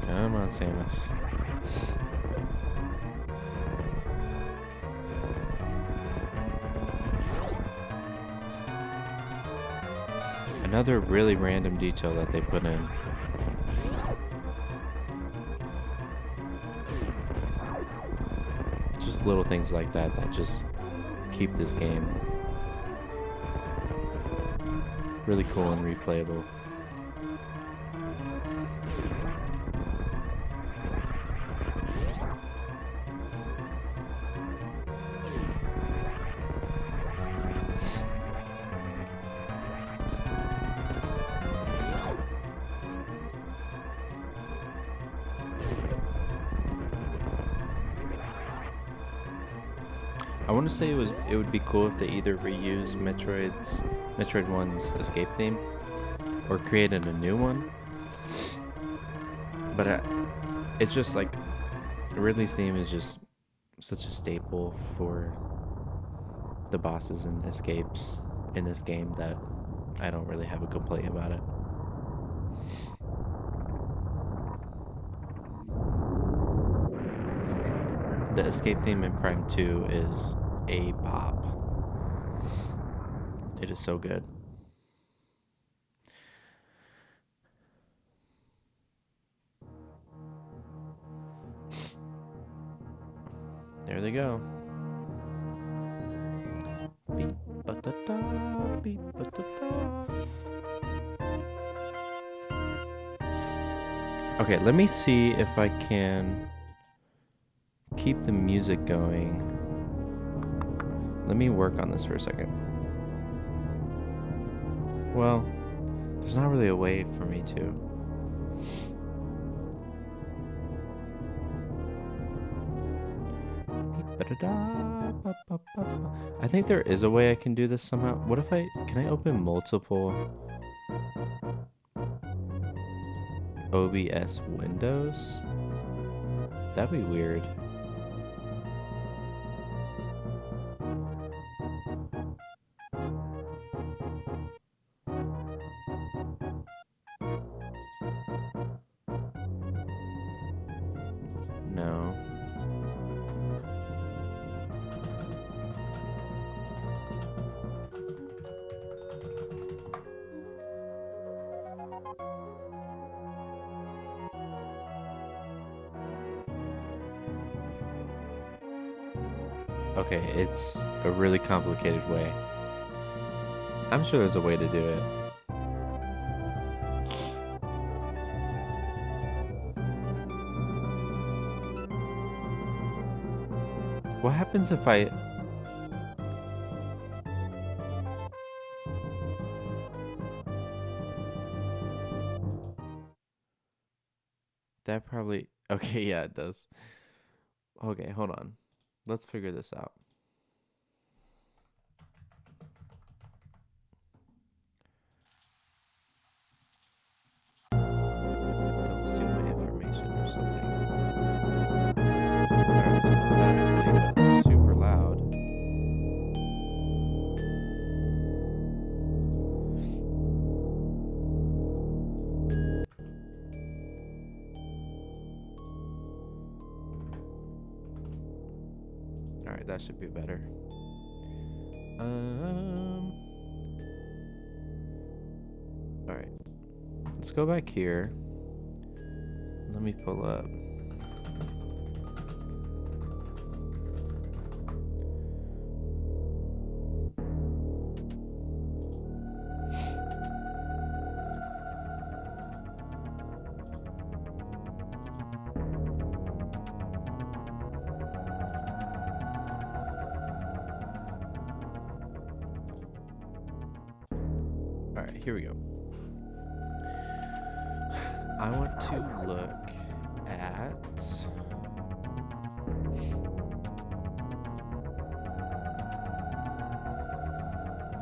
Come on, Samus. Another really random detail that they put in. Just little things like that that just keep this game really cool and replayable. I want to say it would be cool if they either reused Metroid 1's escape theme or created a new one. But it's just like Ridley's theme is just such a staple for the bosses and escapes in this game that I don't really have a complaint about it. The escape theme in Prime 2 is a bop. It is so good. There they go. Beep, ba-da-da, beep, ba-da-da. Okay, let me see if I can keep the music going. Let me work on this for a second. Well, there's not really a way for me to. I think there is a way I can do this somehow. What if can I open multiple OBS windows? That'd be weird. No. Okay, it's a really complicated way. I'm sure there's a way to do it. What happens if I... That probably... Okay, yeah, it does. Okay, hold on. Let's figure this out. Don't steal my information or something. Alright, so now that's playing, but it's super loud. Alright, that should be better. Alright. Let's go back here. Let me pull up. Alright, here we go. I want to look at...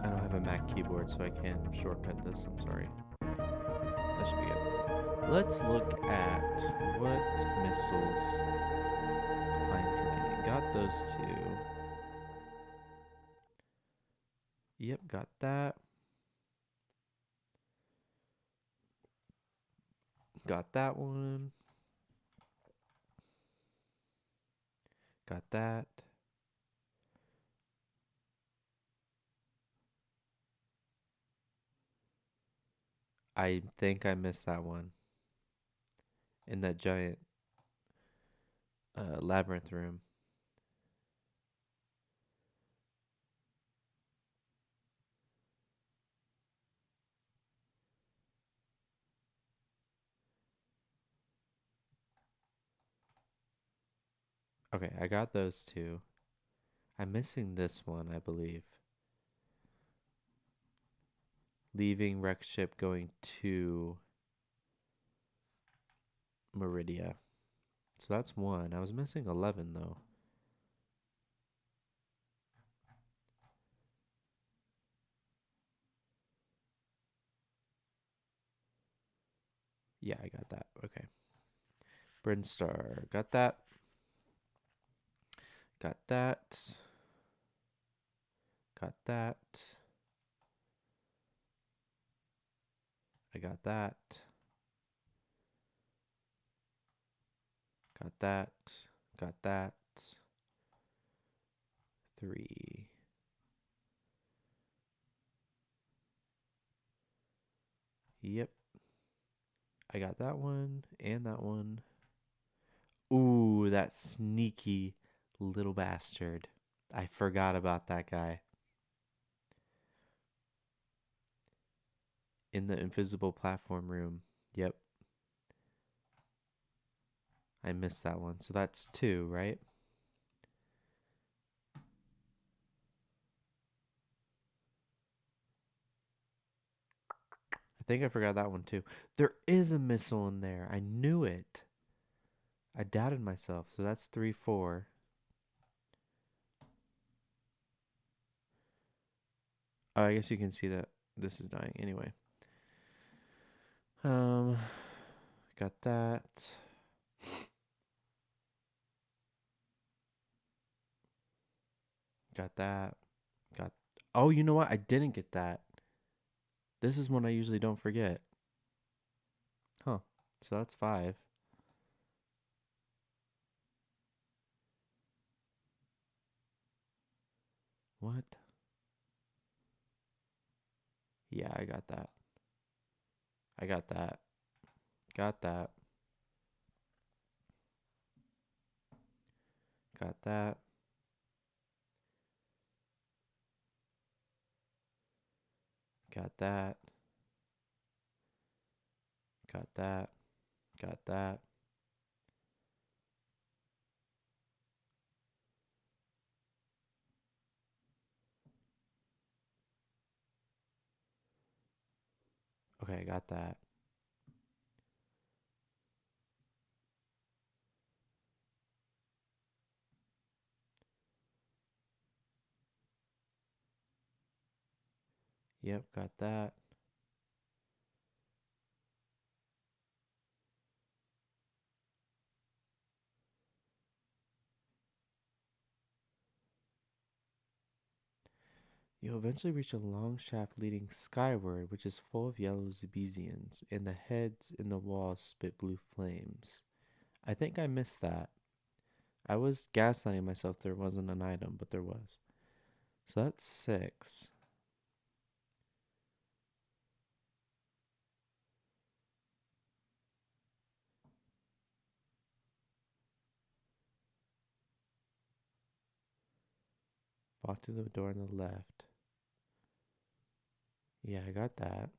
I don't have a Mac keyboard, so I can't shortcut this. I'm sorry. That should be good. Let's look at what missiles I'm forgetting. Got those two. Yep, got that. Got that one. Got that. I think I missed that one. In that giant labyrinth room. Okay, I got those two. I'm missing this one, I believe. Leaving wreck ship going to Meridia. So that's one. I was missing 11 though. Yeah, I got that. Okay. Brinstar. Got that. Got that. Got that. I got that. Got that. Got that. 3. Yep. I got that one and that one. Ooh, that sneaky little bastard. I forgot about that guy. In the invisible platform room. Yep. I missed that one. So that's 2, right? I think I forgot that one too. There is a missile in there. I knew it. I doubted myself. So that's 3, 4. Oh, I guess you can see that this is dying anyway. Got that. Got that. Got. Oh, you know what? I didn't get that. This is one I usually don't forget. Huh. So that's 5. What? Yeah, I got that. I got that. Got that. Got that. Got that. Got that. Got that. Okay, I got that. Yep, got that. You'll eventually reach a long shaft leading skyward, which is full of yellow Zebesians, and the heads in the walls spit blue flames. I think I missed that. I was gaslighting myself there wasn't an item, but there was. So that's 6. Walk to the door on the left. Yeah, I got that.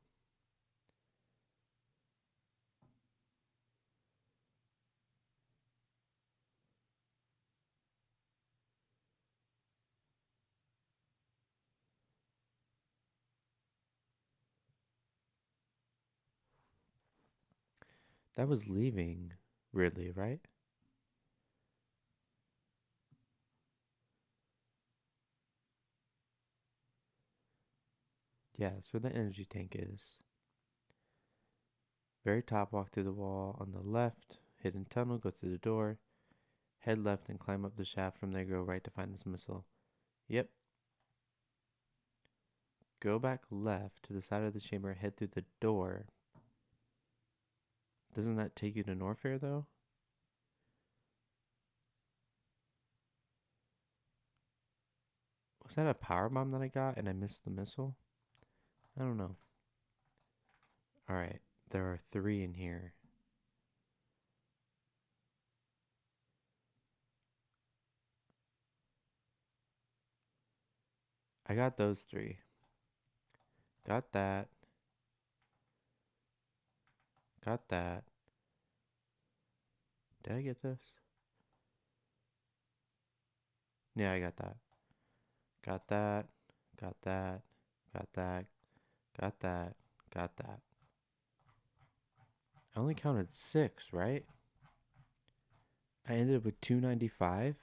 That was leaving Ridley, right? Yeah, that's where the energy tank is. Very top, walk through the wall on the left. Hidden tunnel, go through the door. Head left and climb up the shaft. From there, go right to find this missile. Yep. Go back left to the side of the chamber. Head through the door. Doesn't that take you to Norfair, though? Was that a power bomb that I got and I missed the missile? I don't know. Alright, there are 3 in here. I got those 3. Got that. Got that. Did I get this? Yeah, I got that. Got that. Got that. Got that. Got that. Got that. I only counted 6, right? I ended up with 295.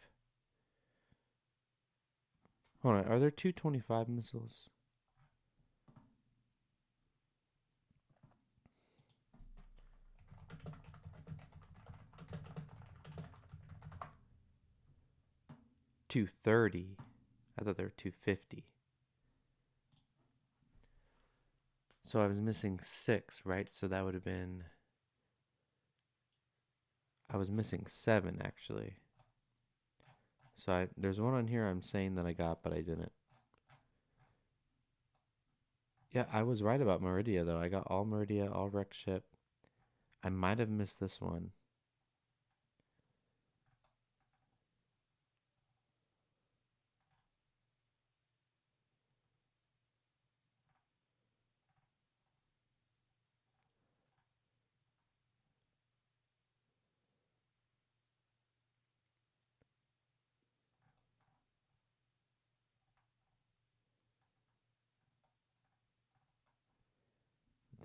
Hold on, are there 225 missiles? $230. I thought there were 250. So I was missing 6, right? So that would have been. I was missing 7 actually. So there's one on here I'm saying that I got, but I didn't. Yeah, I was right about Meridia though. I got all Meridia, all wreck ship. I might have missed this one.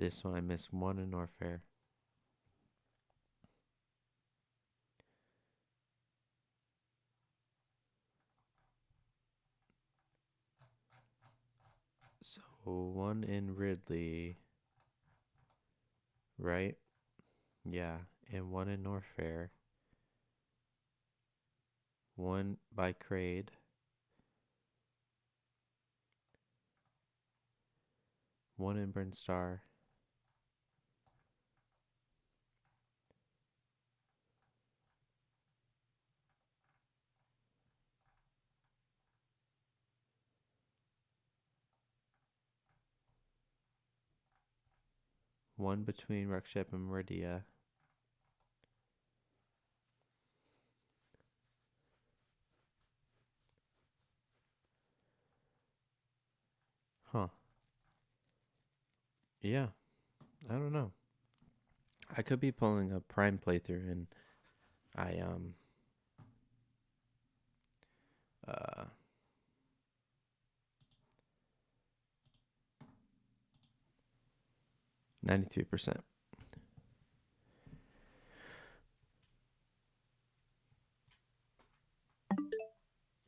This one I missed 1 in Norfair. So 1 in Ridley, right? Yeah, and 1 in Norfair. 1 by Crade. 1 in Brinstar. 1 between Wreckship and Meridia. Huh. Yeah, I don't know. I could be pulling a Prime playthrough and I uh 93%.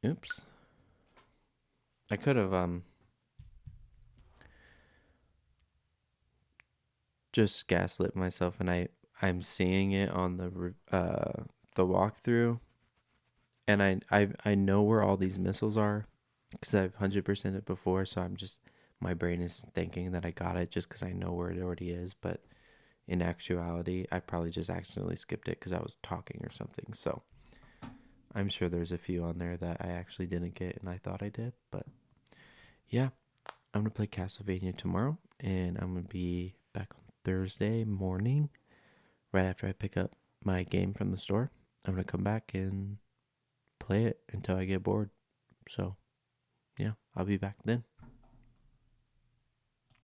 Oops. I could have just gaslit myself, and I'm seeing it on the walkthrough, and I know where all these missiles are because I've 100% it before, so I'm just my brain is thinking that I got it just because I know where it already is, but in actuality, I probably just accidentally skipped it because I was talking or something. So I'm sure there's a few on there that I actually didn't get and I thought I did, but yeah, I'm gonna play Castlevania tomorrow, and I'm gonna be back on Thursday morning right after I pick up my game from the store. I'm gonna come back and play it until I get bored. So yeah, I'll be back then.